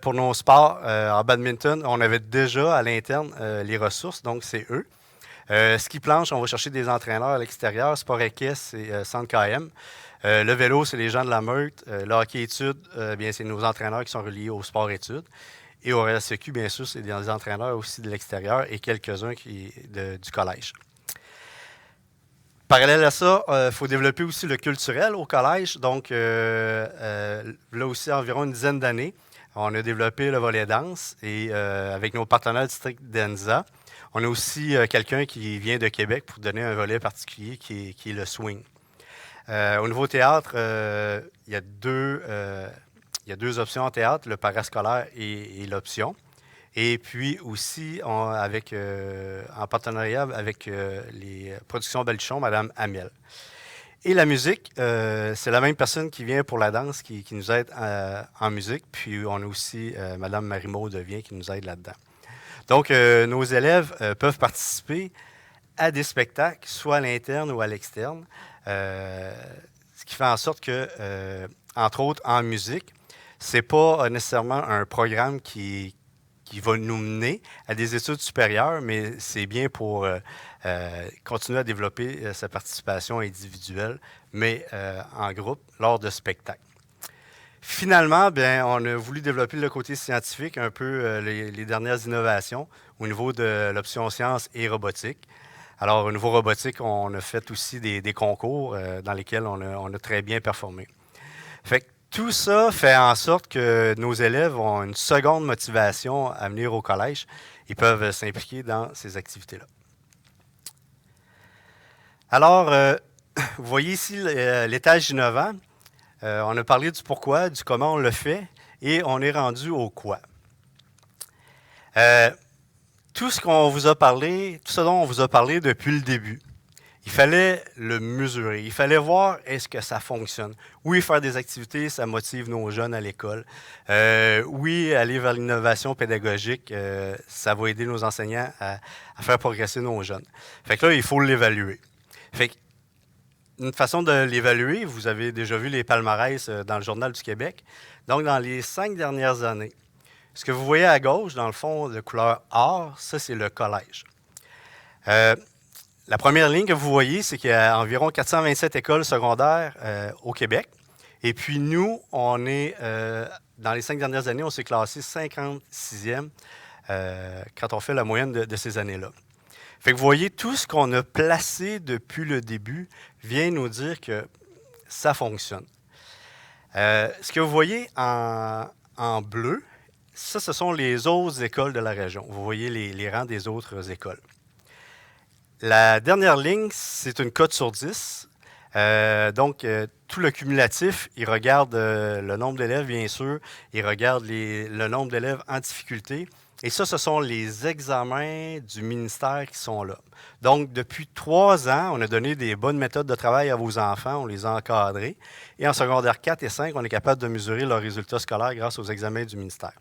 Pour nos sports, en badminton, on avait déjà à l'interne les ressources, donc c'est eux. Ski planche, on va chercher des entraîneurs à l'extérieur. Sport équestre, c'est Centre KM. Le vélo, c'est les gens de la Meute. Le hockey-études, bien, c'est nos entraîneurs qui sont reliés au sport-études. Et au RSEQ, bien sûr, c'est des entraîneurs aussi de l'extérieur et quelques-uns du collège. Parallèle à ça, il faut développer aussi le culturel au collège. Donc, là aussi, environ une dizaine d'années, on a développé le volet danse et avec nos partenaires district d'ENSA. On a aussi quelqu'un qui vient de Québec pour donner un volet particulier qui est le swing. Au niveau théâtre, il y a deux options en théâtre, le parascolaire et l'option. Et puis aussi, en partenariat avec les productions Belchon, Mme Amiel. Et la musique, c'est la même personne qui vient pour la danse qui nous aide en musique. Puis on a aussi Mme Marie-Maude Devient qui nous aide là-dedans. Donc, nos élèves peuvent participer à des spectacles, soit à l'interne ou à l'externe. Ce qui fait en sorte que, entre autres, en musique, c'est pas nécessairement un programme qui va nous mener à des études supérieures, mais c'est bien pour continuer à développer sa participation individuelle, mais en groupe, lors de spectacles. Finalement, bien, on a voulu développer le côté scientifique, un peu les dernières innovations au niveau de l'option sciences et robotique. Alors, au niveau robotique, on a fait aussi des concours dans lesquels on a très bien performé. Fait que tout ça fait en sorte que nos élèves ont une seconde motivation à venir au collège. Ils peuvent s'impliquer dans ces activités-là. Alors, vous voyez ici l'étage innovant. On a parlé du pourquoi, du comment on le fait, et on est rendu au quoi. Tout ce dont on vous a parlé depuis le début, il fallait le mesurer. Il fallait voir est-ce que ça fonctionne. Oui, faire des activités, ça motive nos jeunes à l'école. Oui, aller vers l'innovation pédagogique, ça va aider nos enseignants à faire progresser nos jeunes. Fait que là, il faut l'évaluer. Fait que, une façon de l'évaluer, vous avez déjà vu les palmarès dans le Journal du Québec. Donc, dans les 5 dernières années, ce que vous voyez à gauche, dans le fond de couleur or, ça, c'est le collège. La première ligne que vous voyez, c'est qu'il y a environ 427 écoles secondaires au Québec. Et puis nous, on est, dans les 5 dernières années, on s'est classé 56e quand on fait la moyenne de ces années-là. Fait que vous voyez, tout ce qu'on a placé depuis le début vient nous dire que ça fonctionne. Ce que vous voyez en bleu, ça, ce sont les autres écoles de la région. Vous voyez les rangs des autres écoles. La dernière ligne, c'est une cote sur 10. Donc, tout le cumulatif, il regarde le nombre d'élèves, bien sûr. Il regarde le nombre d'élèves en difficulté. Et ça, ce sont les examens du ministère qui sont là. Donc, depuis 3 ans, on a donné des bonnes méthodes de travail à vos enfants. On les a encadrés. Et en secondaire 4 et 5, on est capable de mesurer leurs résultats scolaires grâce aux examens du ministère.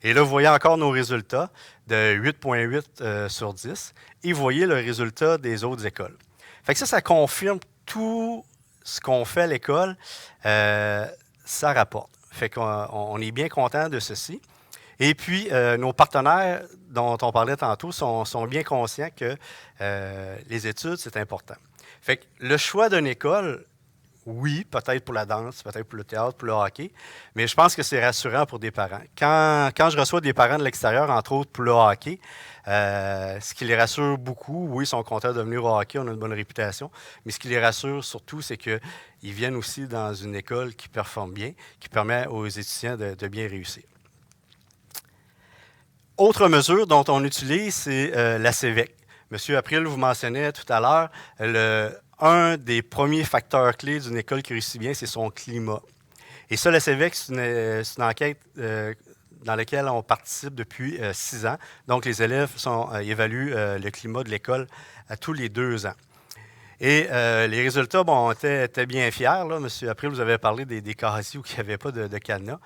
Et là, vous voyez encore nos résultats de 8,8 sur 10. Et vous voyez le résultat des autres écoles. Fait que ça confirme tout ce qu'on fait à l'école, ça rapporte. Fait qu'on est bien content de ceci. Et puis, nos partenaires dont on parlait tantôt sont bien conscients que les études, c'est important. Fait que le choix d'une école, oui, peut-être pour la danse, peut-être pour le théâtre, pour le hockey, mais je pense que c'est rassurant pour des parents. Quand je reçois des parents de l'extérieur, entre autres pour le hockey, ce qui les rassure beaucoup, oui, ils sont contents de venir au hockey, on a une bonne réputation, mais ce qui les rassure surtout, c'est qu'ils viennent aussi dans une école qui performe bien, qui permet aux étudiants de bien réussir. Autre mesure dont on utilise, c'est la CEVEC. Monsieur April vous mentionnait tout à l'heure, un des premiers facteurs clés d'une école qui réussit bien, c'est son climat. Et ça, la CEVEC, c'est une enquête dans laquelle on participe depuis 6 ans. Donc, les élèves évaluent le climat de l'école à tous les 2 ans. Et les résultats, bon, on était bien fiers. Là. Monsieur April, vous avez parlé des casiers où il n'y avait pas de cadenas.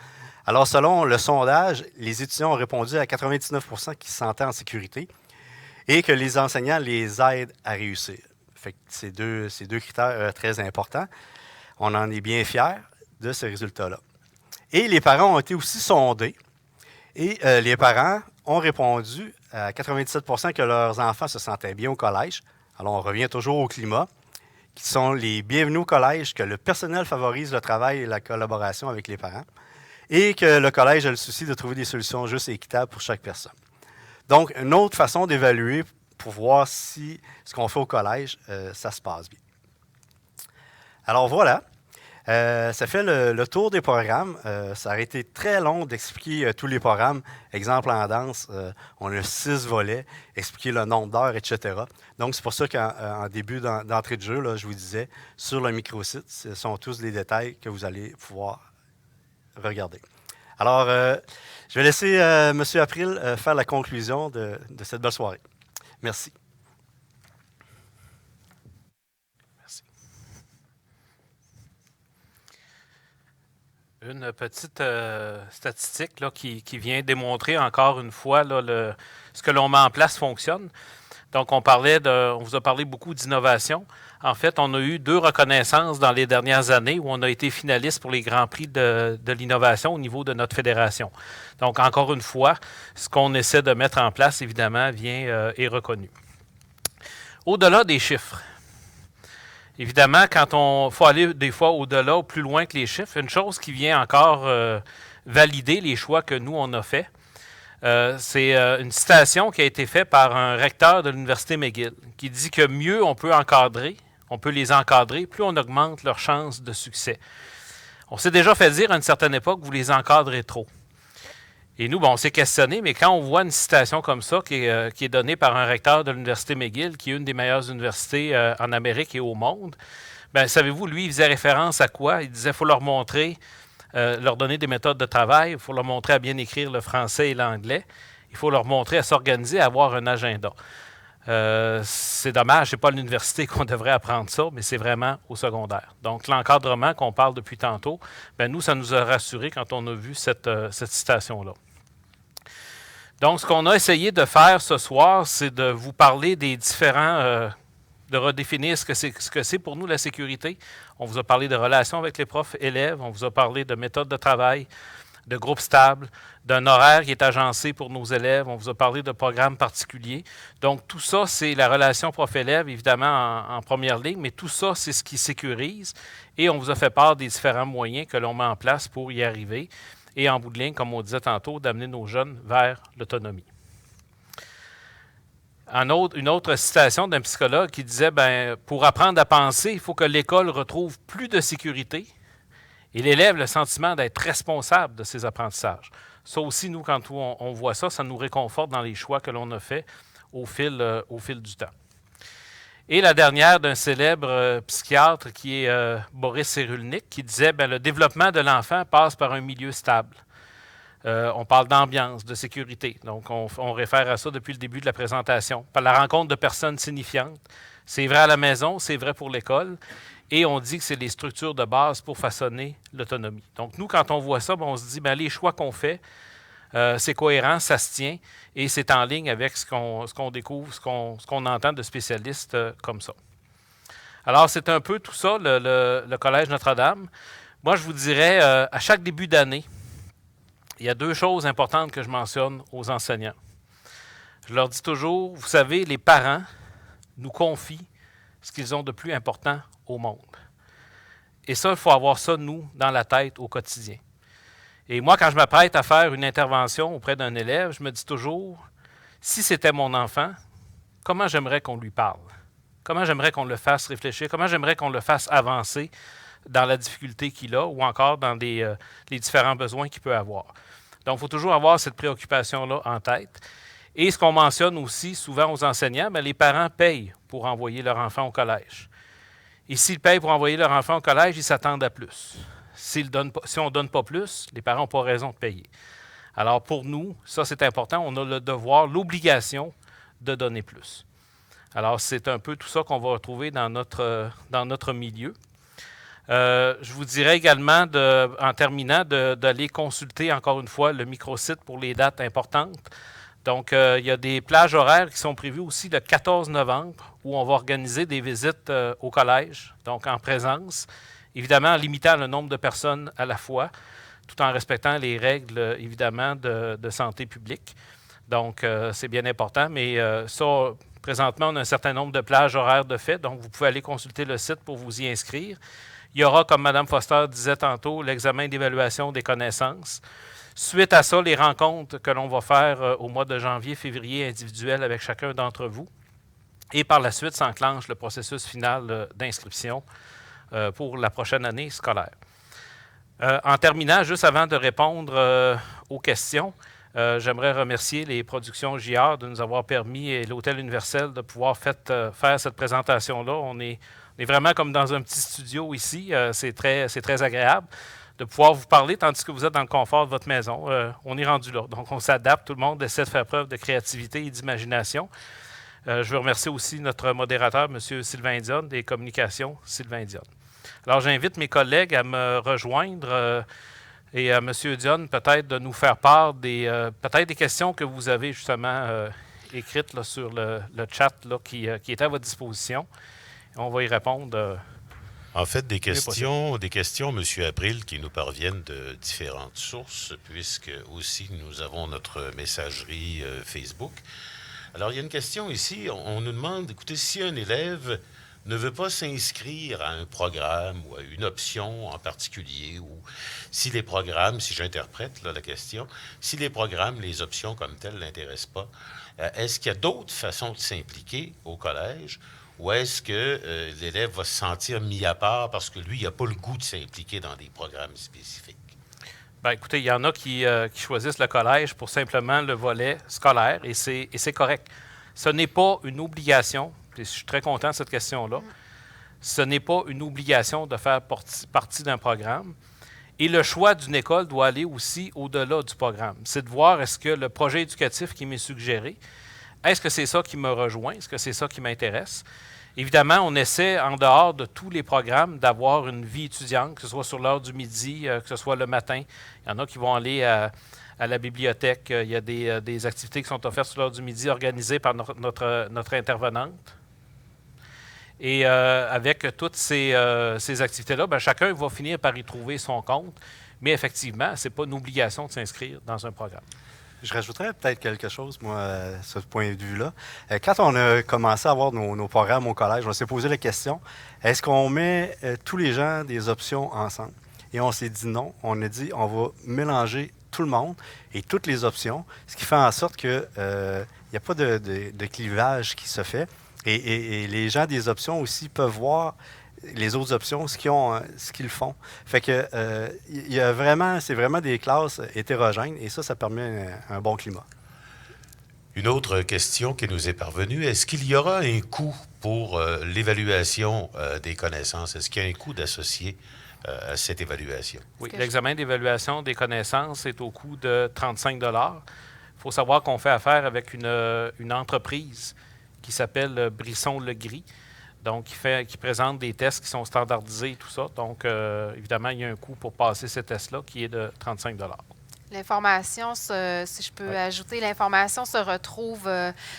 Alors, selon le sondage, les étudiants ont répondu à 99% qu'ils se sentaient en sécurité et que les enseignants les aident à réussir. Fait que c'est deux critères très importants. On en est bien fiers de ce résultat-là. Et les parents ont été aussi sondés. Et les parents ont répondu à 97% que leurs enfants se sentaient bien au collège. Alors, on revient toujours au climat, qui sont les bienvenus au collège, que le personnel favorise le travail et la collaboration avec les parents, et que le collège a le souci de trouver des solutions justes et équitables pour chaque personne. Donc, une autre façon d'évaluer pour voir si ce qu'on fait au collège, ça se passe bien. Alors voilà. Ça fait le tour des programmes. Ça aurait été très long d'expliquer tous les programmes. Exemple en danse, on a 6 volets, expliquer le nombre d'heures, etc. Donc, c'est pour ça qu'en début d'entrée de jeu, là, je vous disais, sur le microsite, ce sont tous des détails que vous allez pouvoir regarder. Alors, je vais laisser M. April faire la conclusion de cette belle soirée. Merci. Une petite statistique là, qui vient démontrer encore une fois là, ce que l'on met en place fonctionne. Donc, on vous a parlé beaucoup d'innovation. En fait, on a eu 2 reconnaissances dans les dernières années où on a été finaliste pour les Grands Prix de l'innovation au niveau de notre fédération. Donc, encore une fois, ce qu'on essaie de mettre en place, évidemment, est reconnu. Au-delà des chiffres, évidemment, quand faut aller des fois au-delà, plus loin que les chiffres, une chose qui vient encore valider les choix que nous, on a faits, c'est une citation qui a été faite par un recteur de l'Université McGill qui dit que mieux on peut les encadrer, plus on augmente leurs chances de succès. On s'est déjà fait dire à une certaine époque, vous les encadrez trop. Et nous, on s'est questionné, mais quand on voit une citation comme ça qui est donnée par un recteur de l'Université McGill, qui est une des meilleures universités en Amérique et au monde, bien, savez-vous, lui, il faisait référence à quoi? Il disait qu'il faut leur montrer, leur donner des méthodes de travail, il faut leur montrer à bien écrire le français et l'anglais, il faut leur montrer à s'organiser, à avoir un agenda. C'est dommage, ce n'est pas à l'université qu'on devrait apprendre ça, mais c'est vraiment au secondaire. Donc, l'encadrement qu'on parle depuis tantôt, bien, nous, ça nous a rassurés quand on a vu cette citation-là. Donc, ce qu'on a essayé de faire ce soir, c'est de vous parler des différents, de redéfinir ce que c'est pour nous la sécurité. On vous a parlé de relations avec les profs élèves, on vous a parlé de méthodes de travail, de groupes stables, d'un horaire qui est agencé pour nos élèves, on vous a parlé de programmes particuliers. Donc, tout ça, c'est la relation prof-élève, évidemment, en première ligne, mais tout ça, c'est ce qui sécurise. Et on vous a fait part des différents moyens que l'on met en place pour y arriver. Et en bout de ligne, comme on disait tantôt, d'amener nos jeunes vers l'autonomie. Une autre citation d'un psychologue qui disait, pour apprendre à penser, il faut que l'école retrouve plus de sécurité et l'élève le sentiment d'être responsable de ses apprentissages. Ça aussi, nous, quand on voit ça, ça nous réconforte dans les choix que l'on a faits au fil du temps. Et la dernière d'un célèbre psychiatre qui est Boris Cyrulnik, qui disait le développement de l'enfant passe par un milieu stable. On parle d'ambiance, de sécurité. Donc, on réfère à ça depuis le début de la présentation. Par la rencontre de personnes signifiantes. C'est vrai à la maison, c'est vrai pour l'école. Et on dit que c'est les structures de base pour façonner l'autonomie. Donc, nous, quand on voit ça, on se dit, les choix qu'on fait, c'est cohérent, ça se tient, et c'est en ligne avec ce qu'on découvre, ce qu'on entend de spécialistes comme ça. Alors, c'est un peu tout ça, le Collège Notre-Dame. Moi, je vous dirais, à chaque début d'année, il y a 2 choses importantes que je mentionne aux enseignants. Je leur dis toujours, vous savez, les parents nous confient ce qu'ils ont de plus important au monde. Et ça, il faut avoir ça, nous, dans la tête au quotidien. Et moi, quand je m'apprête à faire une intervention auprès d'un élève, je me dis toujours, si c'était mon enfant, comment j'aimerais qu'on lui parle? Comment j'aimerais qu'on le fasse réfléchir? Comment j'aimerais qu'on le fasse avancer dans la difficulté qu'il a ou encore dans les différents besoins qu'il peut avoir? Donc, il faut toujours avoir cette préoccupation-là en tête. Et ce qu'on mentionne aussi souvent aux enseignants, bien, les parents payent pour envoyer leur enfant au collège. Et s'ils payent pour envoyer leur enfant au collège, ils s'attendent à plus. Si on ne donne pas plus, les parents n'ont pas raison de payer. Alors pour nous, ça c'est important, on a le devoir, l'obligation de donner plus. Alors c'est un peu tout ça qu'on va retrouver dans notre milieu. Je vous dirais également, en terminant, d'aller consulter encore une fois le microsite pour les dates importantes. Donc, il y a des plages horaires qui sont prévues aussi le 14 novembre où on va organiser des visites au collège, donc en présence, évidemment en limitant le nombre de personnes à la fois, tout en respectant les règles, évidemment, de santé publique. Donc, c'est bien important, mais ça, présentement, on a un certain nombre de plages horaires de fait, donc vous pouvez aller consulter le site pour vous y inscrire. Il y aura, comme Mme Foster disait tantôt, l'examen d'évaluation des connaissances. Suite à ça, les rencontres que l'on va faire au mois de janvier, février, individuelles avec chacun d'entre vous. Et par la suite, s'enclenche le processus final d'inscription pour la prochaine année scolaire. En terminant, juste avant de répondre aux questions, j'aimerais remercier les productions JR de nous avoir permis et l'Hôtel Universel de pouvoir faire cette présentation-là. On est vraiment comme dans un petit studio ici. C'est très agréable de pouvoir vous parler tandis que vous êtes dans le confort de votre maison. On est rendu là. Donc, on s'adapte. Tout le monde essaie de faire preuve de créativité et d'imagination. Je veux remercier aussi notre modérateur, M. Sylvain Dionne, des communications, Sylvain Dionne. Alors, j'invite mes collègues à me rejoindre et à M. Dionne peut-être de nous faire part peut-être des questions que vous avez justement écrites là, sur le chat là, qui est à votre disposition. On va y répondre. En fait, des questions, M. April, qui nous parviennent de différentes sources, puisque aussi nous avons notre messagerie Facebook. Alors, il y a une question ici. On nous demande, écoutez, si un élève ne veut pas s'inscrire à un programme ou à une option en particulier, ou si les programmes, si j'interprète là, la question, si les programmes, les options comme telles ne l'intéressent pas, est-ce qu'il y a d'autres façons de s'impliquer au collège? Ou est-ce que l'élève va se sentir mis à part parce que lui, il n'a pas le goût de s'impliquer dans des programmes spécifiques? Bien, écoutez, il y en a qui choisissent le collège pour simplement le volet scolaire et c'est correct. Ce n'est pas une obligation, et je suis très content de cette question-là, ce n'est pas une obligation de faire partie d'un programme. Et le choix d'une école doit aller aussi au-delà du programme. C'est de voir est-ce que le projet éducatif qui m'est suggéré, est-ce que c'est ça qui me rejoint? Est-ce que c'est ça qui m'intéresse? Évidemment, on essaie, en dehors de tous les programmes, d'avoir une vie étudiante, que ce soit sur l'heure du midi, que ce soit le matin. Il y en a qui vont aller à la bibliothèque. Il y a des activités qui sont offertes sur l'heure du midi, organisées par notre intervenante. Et avec toutes ces activités-là, bien, chacun va finir par y trouver son compte. Mais effectivement, ce n'est pas une obligation de s'inscrire dans un programme. Je rajouterais peut-être quelque chose, moi, sur ce point de vue-là. Quand on a commencé à avoir nos programmes au collège, on s'est posé la question, est-ce qu'on met tous les gens des options ensemble? Et on s'est dit non. On a dit, on va mélanger tout le monde et toutes les options, ce qui fait en sorte qu'il n'y a pas de clivage qui se fait. Et les gens des options aussi peuvent voir les autres options, ce qu'ils font. Fait que c'est vraiment des classes hétérogènes et ça permet un bon climat. Une autre question qui nous est parvenue, est-ce qu'il y aura un coût pour l'évaluation des connaissances? Est-ce qu'il y a un coût d'associer à cette évaluation? Oui, l'examen d'évaluation des connaissances est au coût de 35 $. Il faut savoir qu'on fait affaire avec une entreprise qui s'appelle Brisson-Legris. Donc, qui présente des tests qui sont standardisés et tout ça. Donc, évidemment, il y a un coût pour passer ces tests-là qui est de 35 $. L'information, si je peux ajouter, l'information se retrouve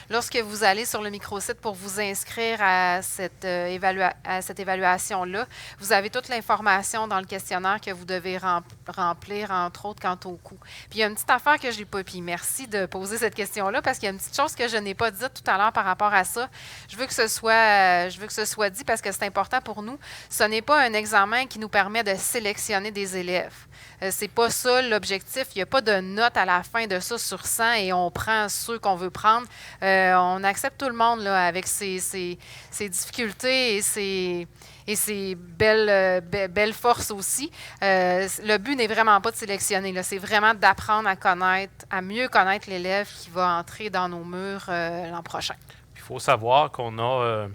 lorsque vous allez sur le microsite pour vous inscrire à cette évaluation-là. Vous avez toute l'information dans le questionnaire que vous devez remplir, entre autres, quant au coût. Puis il y a une petite affaire que je n'ai pas, puis merci de poser cette question-là, parce qu'il y a une petite chose que je n'ai pas dite tout à l'heure par rapport à ça. Je veux que ce soit dit parce que c'est important pour nous. Ce n'est pas un examen qui nous permet de sélectionner des élèves. C'est pas ça l'objectif. il n'y a pas de note à la fin de ça sur 100 et on prend ceux qu'on veut prendre. On accepte tout le monde là, avec ses difficultés et ses belles forces aussi. Le but n'est vraiment pas de sélectionner, là, c'est vraiment d'apprendre à mieux connaître l'élève qui va entrer dans nos murs l'an prochain. Il faut savoir qu'on a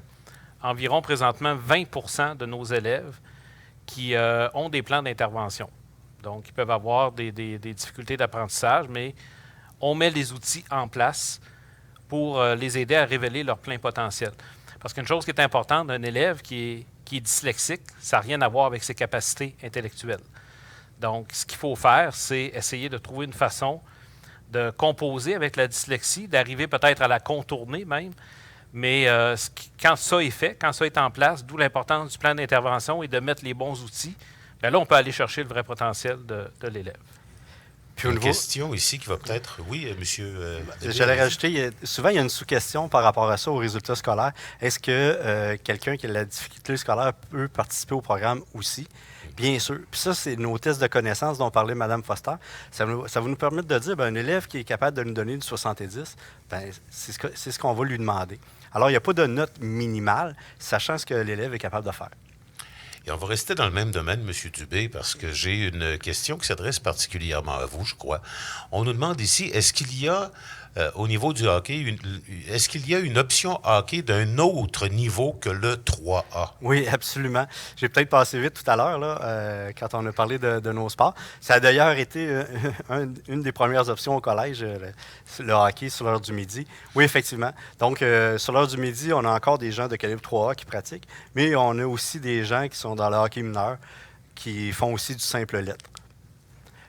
environ présentement 20 de nos élèves qui ont des plans d'intervention. Donc, ils peuvent avoir des difficultés d'apprentissage, mais on met les outils en place pour les aider à révéler leur plein potentiel. Parce qu'une chose qui est importante d'un élève qui est dyslexique, ça n'a rien à voir avec ses capacités intellectuelles. Donc, ce qu'il faut faire, c'est essayer de trouver une façon de composer avec la dyslexie, d'arriver peut-être à la contourner même. Mais quand ça est fait, quand ça est en place, d'où l'importance du plan d'intervention et de mettre les bons outils, bien là, on peut aller chercher le vrai potentiel de l'élève. Puis une question ici qui va peut-être... Oui, monsieur... J'allais rajouter, souvent, il y a une sous-question par rapport à ça, aux résultats scolaires. Est-ce que quelqu'un qui a la difficulté scolaire peut participer au programme aussi? Bien sûr. Puis ça, c'est nos tests de connaissances dont parlait Mme Foster. Ça va nous permettre de dire, un élève qui est capable de nous donner du 70, c'est ce qu'on va lui demander. Alors, il n'y a pas de note minimale, sachant ce que l'élève est capable de faire. Et on va rester dans le même domaine, M. Dubé, parce que j'ai une question qui s'adresse particulièrement à vous, je crois. On nous demande ici, est-ce qu'il y a, au niveau du hockey, est-ce qu'il y a une option hockey d'un autre niveau que le 3A? Oui, absolument. J'ai peut-être passé vite tout à l'heure, là, quand on a parlé de nos sports. Ça a d'ailleurs été une des premières options au collège, le hockey sur l'heure du midi. Oui, effectivement. Donc, sur l'heure du midi, on a encore des gens de calibre 3A qui pratiquent, mais on a aussi des gens qui sont dans le hockey mineur qui font aussi du simple lettre.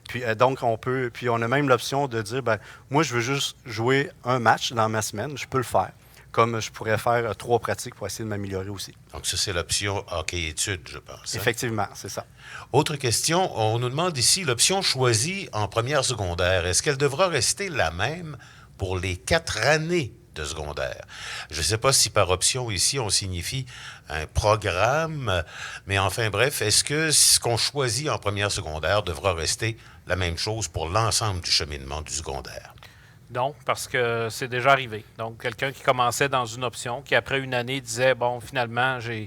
Puis, donc, on a même l'option de dire, moi, je veux juste jouer un match dans ma semaine, je peux le faire. Comme je pourrais faire 3 pratiques pour essayer de m'améliorer aussi. Donc, ça, c'est l'option hockey-études, je pense. Hein? Effectivement, c'est ça. Autre question, on nous demande ici l'option choisie en première secondaire. Est-ce qu'elle devra rester la même pour les 4 années de secondaire? Je ne sais pas si par option ici, on signifie un programme, mais enfin bref, est-ce que ce qu'on choisit en première secondaire devra rester la même chose pour l'ensemble du cheminement du secondaire? Non, parce que c'est déjà arrivé. Donc, quelqu'un qui commençait dans une option, qui après une année disait, bon, finalement, je ne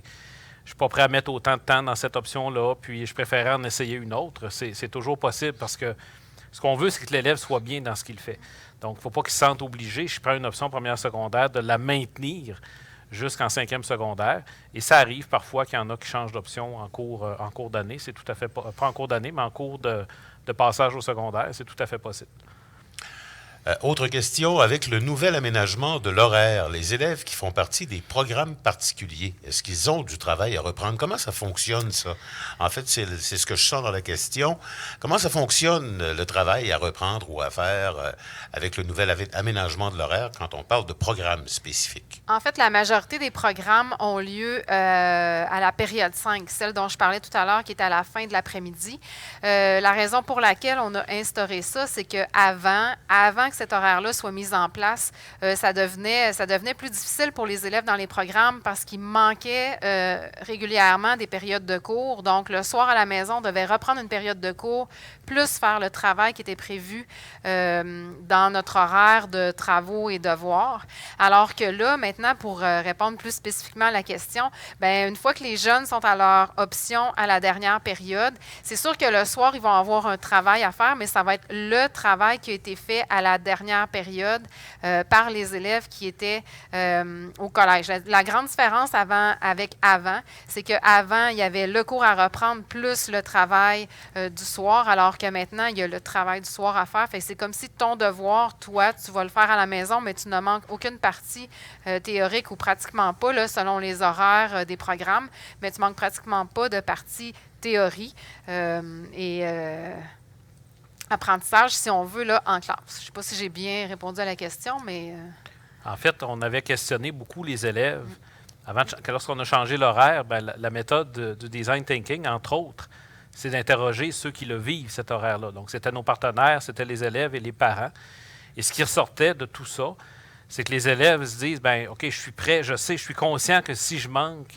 suis pas prêt à mettre autant de temps dans cette option-là, puis je préférais en essayer une autre. C'est toujours possible parce que ce qu'on veut, c'est que l'élève soit bien dans ce qu'il fait. Donc, il ne faut pas qu'il se sente obligé, je prends une option première secondaire, de la maintenir jusqu'en 5e secondaire. Et ça arrive parfois qu'il y en a qui changent d'option en cours d'année. C'est tout à fait, pas en cours d'année, mais en cours de passage au secondaire, c'est tout à fait possible. Autre question, avec le nouvel aménagement de l'horaire, les élèves qui font partie des programmes particuliers, est-ce qu'ils ont du travail à reprendre? Comment ça fonctionne, ça? En fait, c'est ce que je sens dans la question. Comment ça fonctionne, le travail à reprendre ou à faire avec le nouvel aménagement de l'horaire quand on parle de programmes spécifiques? En fait, la majorité des programmes ont lieu à la période 5, celle dont je parlais tout à l'heure, qui est à la fin de l'après-midi. La raison pour laquelle on a instauré ça, c'est qu'avant que cet horaire-là soit mis en place, ça devenait plus difficile pour les élèves dans les programmes parce qu'il manquait régulièrement des périodes de cours. Donc, le soir à la maison, on devait reprendre une période de cours, plus faire le travail qui était prévu dans notre horaire de travaux et devoirs. Alors que là, maintenant, pour répondre plus spécifiquement à la question, bien, une fois que les jeunes sont à leur option à la dernière période, c'est sûr que le soir, ils vont avoir un travail à faire, mais ça va être le travail qui a été fait à la dernière période par les élèves qui étaient au collège. La grande différence avec avant, c'est qu'avant, il y avait le cours à reprendre plus le travail du soir, alors que maintenant, il y a le travail du soir à faire. Fait que c'est comme si ton devoir, toi, tu vas le faire à la maison, mais tu ne manques aucune partie théorique ou pratiquement pas, là, selon les horaires des programmes, mais tu manques pratiquement pas de partie théorie apprentissage, si on veut, là, en classe. Je ne sais pas si j'ai bien répondu à la question, mais... En fait, on avait questionné beaucoup les élèves. Lorsqu'on a changé l'horaire, la méthode du design thinking, entre autres, c'est d'interroger ceux qui le vivent, cet horaire-là. Donc, c'était nos partenaires, c'était les élèves et les parents. Et ce qui ressortait de tout ça, c'est que les élèves se disent, OK, je suis prêt, je sais, je suis conscient que si je manque,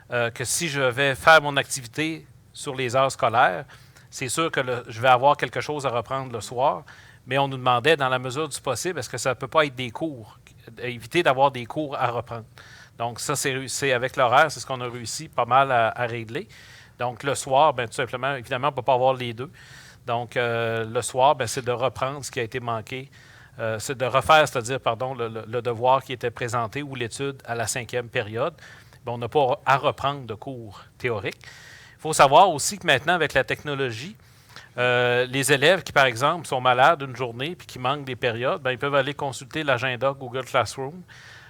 que si je vais faire mon activité sur les heures scolaires, c'est sûr que je vais avoir quelque chose à reprendre le soir, mais on nous demandait, dans la mesure du possible, est-ce que ça ne peut pas être des cours, éviter d'avoir des cours à reprendre. Donc ça, c'est avec l'horaire, c'est ce qu'on a réussi pas mal à régler. Donc le soir, bien, tout simplement, évidemment, on ne peut pas avoir les deux. Donc le soir, bien, c'est de reprendre ce qui a été manqué. C'est de refaire, c'est-à-dire, pardon, le devoir qui était présenté ou l'étude à la 5e période. Bien, on n'a pas à reprendre de cours théoriques. Il faut savoir aussi que maintenant, avec la technologie, les élèves qui, par exemple, sont malades une journée puis qui manquent des périodes, bien, ils peuvent aller consulter l'agenda Google Classroom.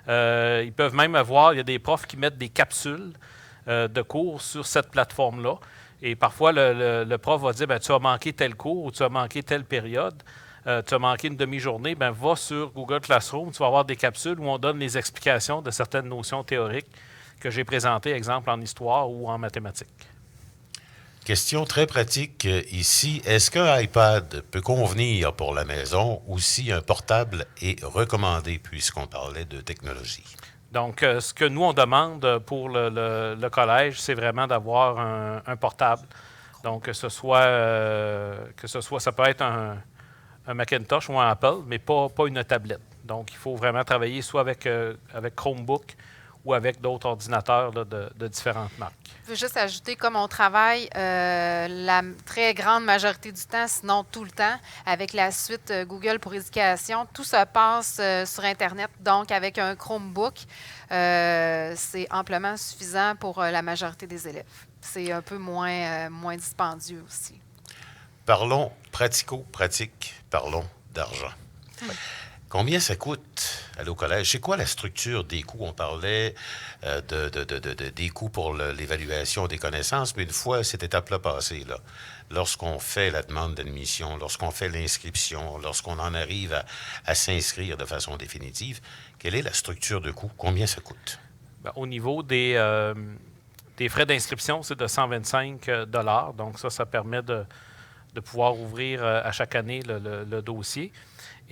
Ils peuvent même avoir, il y a des profs qui mettent des capsules de cours sur cette plateforme-là. Et parfois, le prof va dire, bien, tu as manqué tel cours ou tu as manqué telle période. Tu as manqué une demi-journée, bien, va sur Google Classroom, tu vas avoir des capsules où on donne les explications de certaines notions théoriques que j'ai présentées, exemple en histoire ou en mathématiques. Question très pratique ici. Est-ce qu'un iPad peut convenir pour la maison ou si un portable est recommandé puisqu'on parlait de technologie? Donc, ce que nous, on demande pour le collège, c'est vraiment d'avoir un portable. Donc, que ce soit, ça peut être un Macintosh ou un Apple, mais pas une tablette. Donc, il faut vraiment travailler soit avec Chromebook ou avec d'autres ordinateurs là, de différentes marques. Je veux juste ajouter, comme on travaille la très grande majorité du temps, sinon tout le temps, avec la suite Google pour éducation, tout se passe sur Internet. Donc, avec un Chromebook, c'est amplement suffisant pour la majorité des élèves. C'est un peu moins dispendieux aussi. Parlons pratico-pratique, parlons d'argent. Combien ça coûte aller au collège? C'est quoi la structure des coûts? On parlait des coûts pour l'évaluation des connaissances, mais une fois cette étape-là passée, là, lorsqu'on fait la demande d'admission, lorsqu'on fait l'inscription, lorsqu'on en arrive à s'inscrire de façon définitive, quelle est la structure de coûts? Combien ça coûte? Bien, au niveau des frais d'inscription, c'est de 125 $. Donc ça permet de pouvoir ouvrir à chaque année le dossier.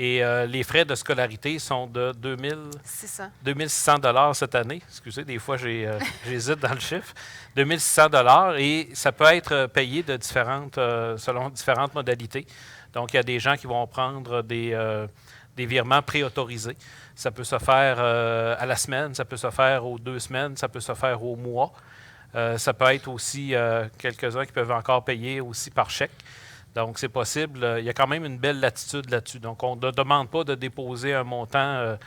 Et les frais de scolarité sont de 2600 $ cette année. Excusez, des fois, j'hésite dans le chiffre. 2600 $ et ça peut être payé selon différentes modalités. Donc, il y a des gens qui vont prendre des virements préautorisés. Ça peut se faire à la semaine, ça peut se faire aux 2 semaines, ça peut se faire au mois. Ça peut être aussi quelques-uns qui peuvent encore payer aussi par chèque. Donc, c'est possible. Il y a quand même une belle latitude là-dessus. Donc, on ne demande pas de déposer un montant,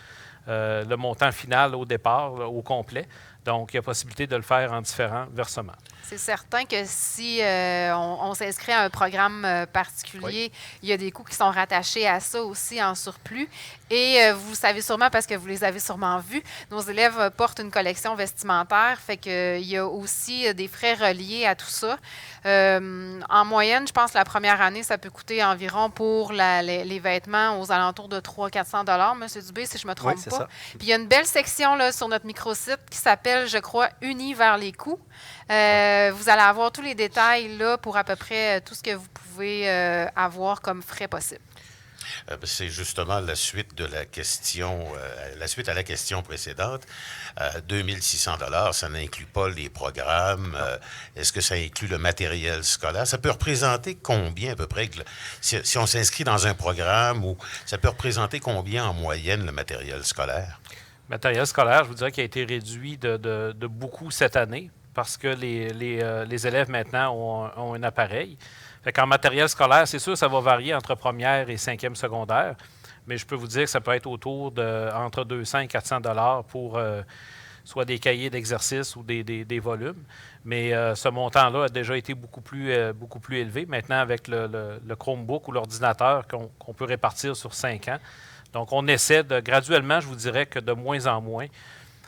le montant final au départ, là, au complet. Donc, il y a possibilité de le faire en différents versements. C'est certain que si on s'inscrit à un programme particulier, il y a des coûts qui sont rattachés à ça aussi en surplus. Et vous le savez sûrement parce que vous les avez sûrement vus, nos élèves portent une collection vestimentaire, fait qu'il y a aussi des frais reliés à tout ça. En moyenne, je pense que la première année, ça peut coûter environ pour les vêtements aux alentours de 300-400 $, M. Dubé, si je ne me trompe pas. Ça. Puis il y a une belle section là, sur notre microsite qui s'appelle, je crois, Unis vers les coûts. Vous allez avoir tous les détails là pour à peu près tout ce que vous pouvez avoir comme frais possibles. C'est justement la suite de la question, la suite à la question précédente. 2600 $, ça n'inclut pas les programmes. Est-ce que ça inclut le matériel scolaire? Ça peut représenter combien à peu près? Si on s'inscrit dans un programme, ou ça peut représenter combien en moyenne le matériel scolaire? Le matériel scolaire, je vous dirais qu'il a été réduit de beaucoup cette année parce que les élèves maintenant ont un appareil. Fait qu'en matériel scolaire, c'est sûr, ça va varier entre première et 5e secondaire, mais je peux vous dire que ça peut être autour entre 200 et 400 $ pour soit des cahiers d'exercice ou des volumes. Mais ce montant-là a déjà été beaucoup plus élevé. Maintenant, avec le Chromebook ou l'ordinateur qu'on peut répartir sur 5 ans. Donc, on essaie graduellement, je vous dirais que de moins en moins,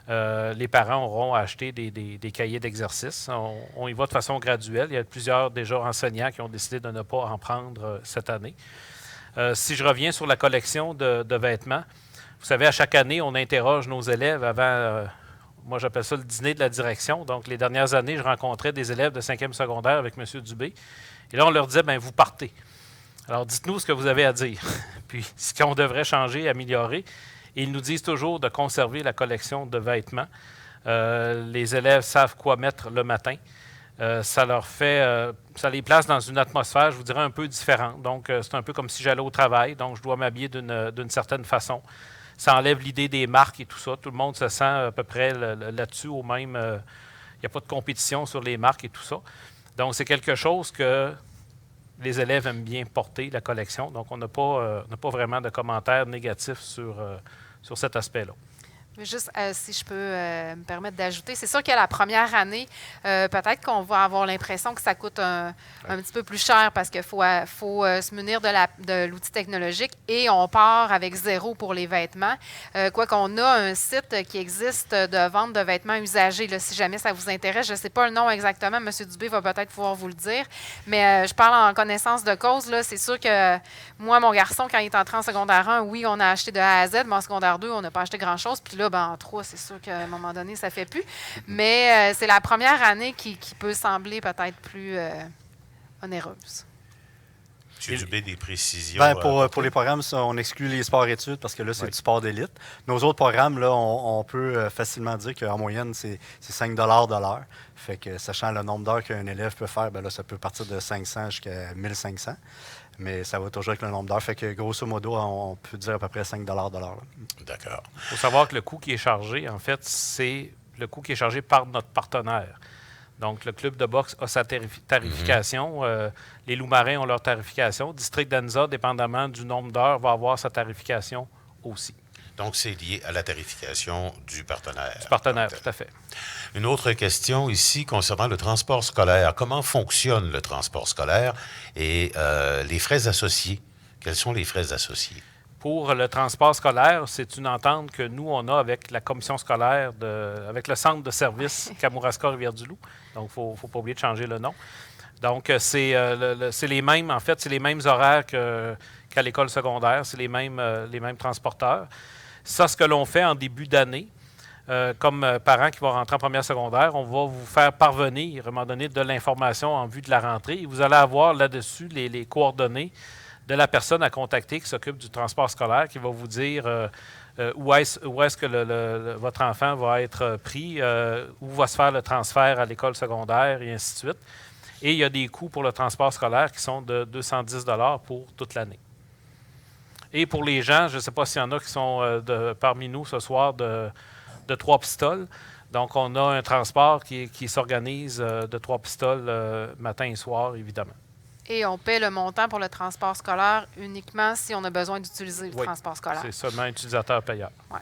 les parents auront acheté des cahiers d'exercice. On y va de façon graduelle. Il y a plusieurs déjà enseignants qui ont décidé de ne pas en prendre cette année. Si je reviens sur la collection de vêtements, vous savez, à chaque année, on interroge nos élèves avant, moi j'appelle ça le dîner de la direction. Donc, les dernières années, je rencontrais des élèves de 5e secondaire avec M. Dubé. Et là, on leur disait, bien, vous partez. Alors, dites-nous ce que vous avez à dire. Puis, ce qu'on devrait changer, améliorer. Et ils nous disent toujours de conserver la collection de vêtements. Les élèves savent quoi mettre le matin. ça leur fait, ça les place dans une atmosphère, je vous dirais, un peu différente. Donc, c'est un peu comme si j'allais au travail, donc je dois m'habiller d'une certaine façon. Ça enlève l'idée des marques et tout ça. Tout le monde se sent à peu près là-dessus, au même. Il n'y a pas de compétition sur les marques et tout ça. Donc, c'est quelque chose que les élèves aiment bien porter, la collection. Donc, on n'a pas vraiment de commentaires négatifs sur cet aspect-là. Juste, si je peux me permettre d'ajouter, c'est sûr que la première année, peut-être qu'on va avoir l'impression que ça coûte un petit peu plus cher parce qu'il faut se munir de l'outil technologique et on part avec 0 pour les vêtements. Quoi qu'on a un site qui existe de vente de vêtements usagés, là, si jamais ça vous intéresse. Je ne sais pas le nom exactement, M. Dubé va peut-être pouvoir vous le dire, mais je parle en connaissance de cause. Là, c'est sûr que moi, mon garçon, quand il est entré en secondaire 1, oui, on a acheté de A à Z, mais en secondaire 2, on n'a pas acheté grand-chose. Puis là, en 3, c'est sûr qu'à un moment donné, ça ne fait plus. Mais c'est la première année qui peut sembler peut-être plus onéreuse. M. Dubé, des précisions? Pour les programmes, on exclut les sports-études parce que là, c'est du sport d'élite. Nos autres programmes, là, on peut facilement dire qu'en moyenne, c'est 5 de l'heure. Fait que, sachant le nombre d'heures qu'un élève peut faire, là, ça peut partir de 500 jusqu'à 1500. Mais ça va toujours avec le nombre d'heures. Fait que, grosso modo, on peut dire à peu près 5 de l'heure. D'accord. Il faut savoir que le coût qui est chargé, en fait, c'est le coût qui est chargé par notre partenaire. Donc, le club de boxe a sa tarification. Les loups-marins ont leur tarification. District d'Anza, dépendamment du nombre d'heures, va avoir sa tarification aussi. Donc, c'est lié à la tarification du partenaire. Du partenaire, donc, tout à fait. Une autre question ici concernant le transport scolaire. Comment fonctionne le transport scolaire et les frais associés? Quels sont les frais associés? Pour le transport scolaire, c'est une entente que nous, on a avec la commission scolaire, avec le centre de service Kamouraska-Rivière-du-Loup. Donc, il ne faut pas oublier de changer le nom. Donc, c'est les mêmes, en fait, c'est les mêmes horaires qu'à l'école secondaire. C'est les mêmes transporteurs. Ça, ce que l'on fait en début d'année, comme parents qui vont rentrer en première secondaire, on va vous faire parvenir, à un moment donné, de l'information en vue de la rentrée. Et vous allez avoir là-dessus les coordonnées de la personne à contacter qui s'occupe du transport scolaire, qui va vous dire où est-ce que votre enfant va être pris, où va se faire le transfert à l'école secondaire, et ainsi de suite. Et il y a des coûts pour le transport scolaire qui sont de 210 $ pour toute l'année. Et pour les gens, je ne sais pas s'il y en a qui sont parmi nous ce soir de Trois-Pistoles. Donc, on a un transport qui s'organise de Trois-Pistoles matin et soir, évidemment. Et on paie le montant pour le transport scolaire uniquement si on a besoin d'utiliser le transport scolaire. C'est seulement utilisateur payeur. Ouais.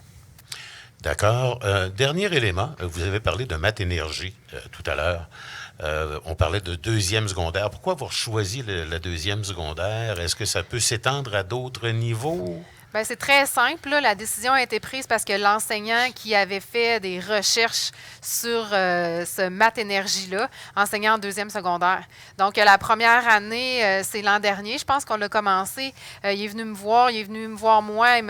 D'accord. Dernier élément, vous avez parlé de Math Énergie tout à l'heure. On parlait de deuxième secondaire. Pourquoi avoir choisi la deuxième secondaire? Est-ce que ça peut s'étendre à d'autres niveaux? Bien, c'est très simple. Là. La décision a été prise parce que l'enseignant qui avait fait des recherches sur ce Math Énergie-là, enseignant en deuxième secondaire. Donc, la première année, c'est l'an dernier, je pense qu'on l'a commencé. Il est venu me voir, il est venu nous voir moi et M.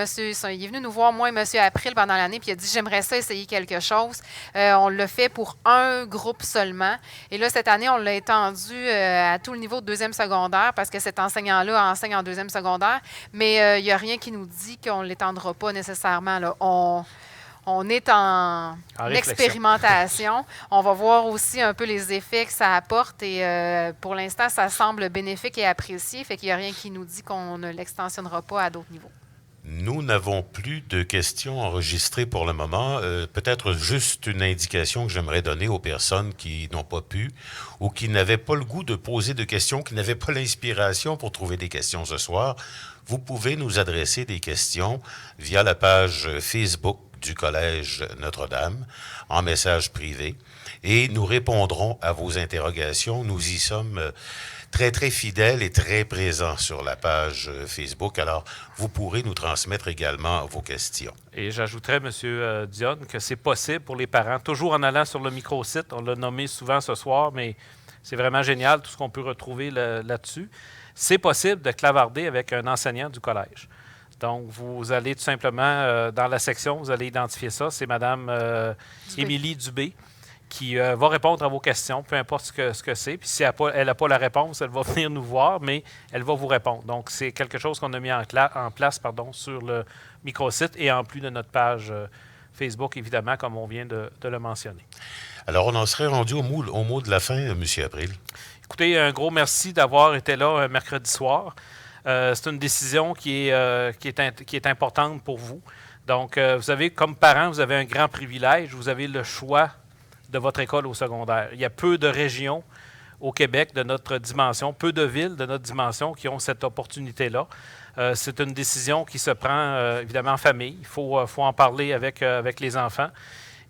April pendant l'année, puis il a dit « J'aimerais ça essayer quelque chose. » On l'a fait pour un groupe seulement. Et là, cette année, on l'a étendu à tout le niveau de deuxième secondaire parce que cet enseignant-là enseigne en deuxième secondaire. Mais il n'y a rien qui nous dit qu'on ne l'étendra pas nécessairement. Là. On est en expérimentation. On va voir aussi un peu les effets que ça apporte et pour l'instant, ça semble bénéfique et apprécié. Fait qu'il n'y a rien qui nous dit qu'on ne l'extensionnera pas à d'autres niveaux. Nous n'avons plus de questions enregistrées pour le moment. Peut-être juste une indication que j'aimerais donner aux personnes qui n'ont pas pu ou qui n'avaient pas le goût de poser de questions, qui n'avaient pas l'inspiration pour trouver des questions ce soir. Vous pouvez nous adresser des questions via la page Facebook du Collège Notre-Dame en message privé et nous répondrons à vos interrogations. Nous y sommes très, très fidèles et très présents sur la page Facebook. Alors, vous pourrez nous transmettre également vos questions. Et j'ajouterais, M. Dionne, que c'est possible pour les parents, toujours en allant sur le microsite, on l'a nommé souvent ce soir, mais c'est vraiment génial tout ce qu'on peut retrouver là-dessus. C'est possible de clavarder avec un enseignant du collège. Donc, vous allez tout simplement, dans la section, vous allez identifier ça. C'est Mme Émilie Dubé qui va répondre à vos questions, peu importe ce que c'est. Puis si elle n'a pas la réponse, elle va venir nous voir, mais elle va vous répondre. Donc, c'est quelque chose qu'on a mis en place sur le microsite et en plus de notre page Facebook, évidemment, comme on vient de le mentionner. Alors, on en serait rendu au mot de la fin, M. April. Écoutez, un gros merci d'avoir été là un mercredi soir. C'est une décision qui est importante pour vous. Donc, vous avez, comme parent, vous avez un grand privilège. Vous avez le choix de votre école au secondaire. Il y a peu de régions au Québec de notre dimension, peu de villes de notre dimension qui ont cette opportunité-là. C'est une décision qui se prend évidemment en famille. Il faut en parler avec les enfants.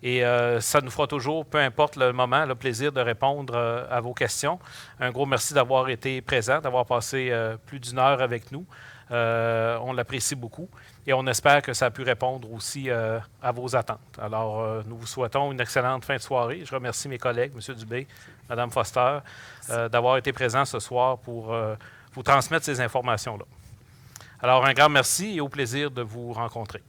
Et ça nous fera toujours, peu importe le moment, le plaisir de répondre à vos questions. Un gros merci d'avoir été présent, d'avoir passé plus d'1 heure avec nous. On l'apprécie beaucoup et on espère que ça a pu répondre aussi à vos attentes. Alors, nous vous souhaitons une excellente fin de soirée. Je remercie mes collègues, M. Dubé, Mme Foster, d'avoir été présents ce soir pour vous transmettre ces informations-là. Alors, un grand merci et au plaisir de vous rencontrer.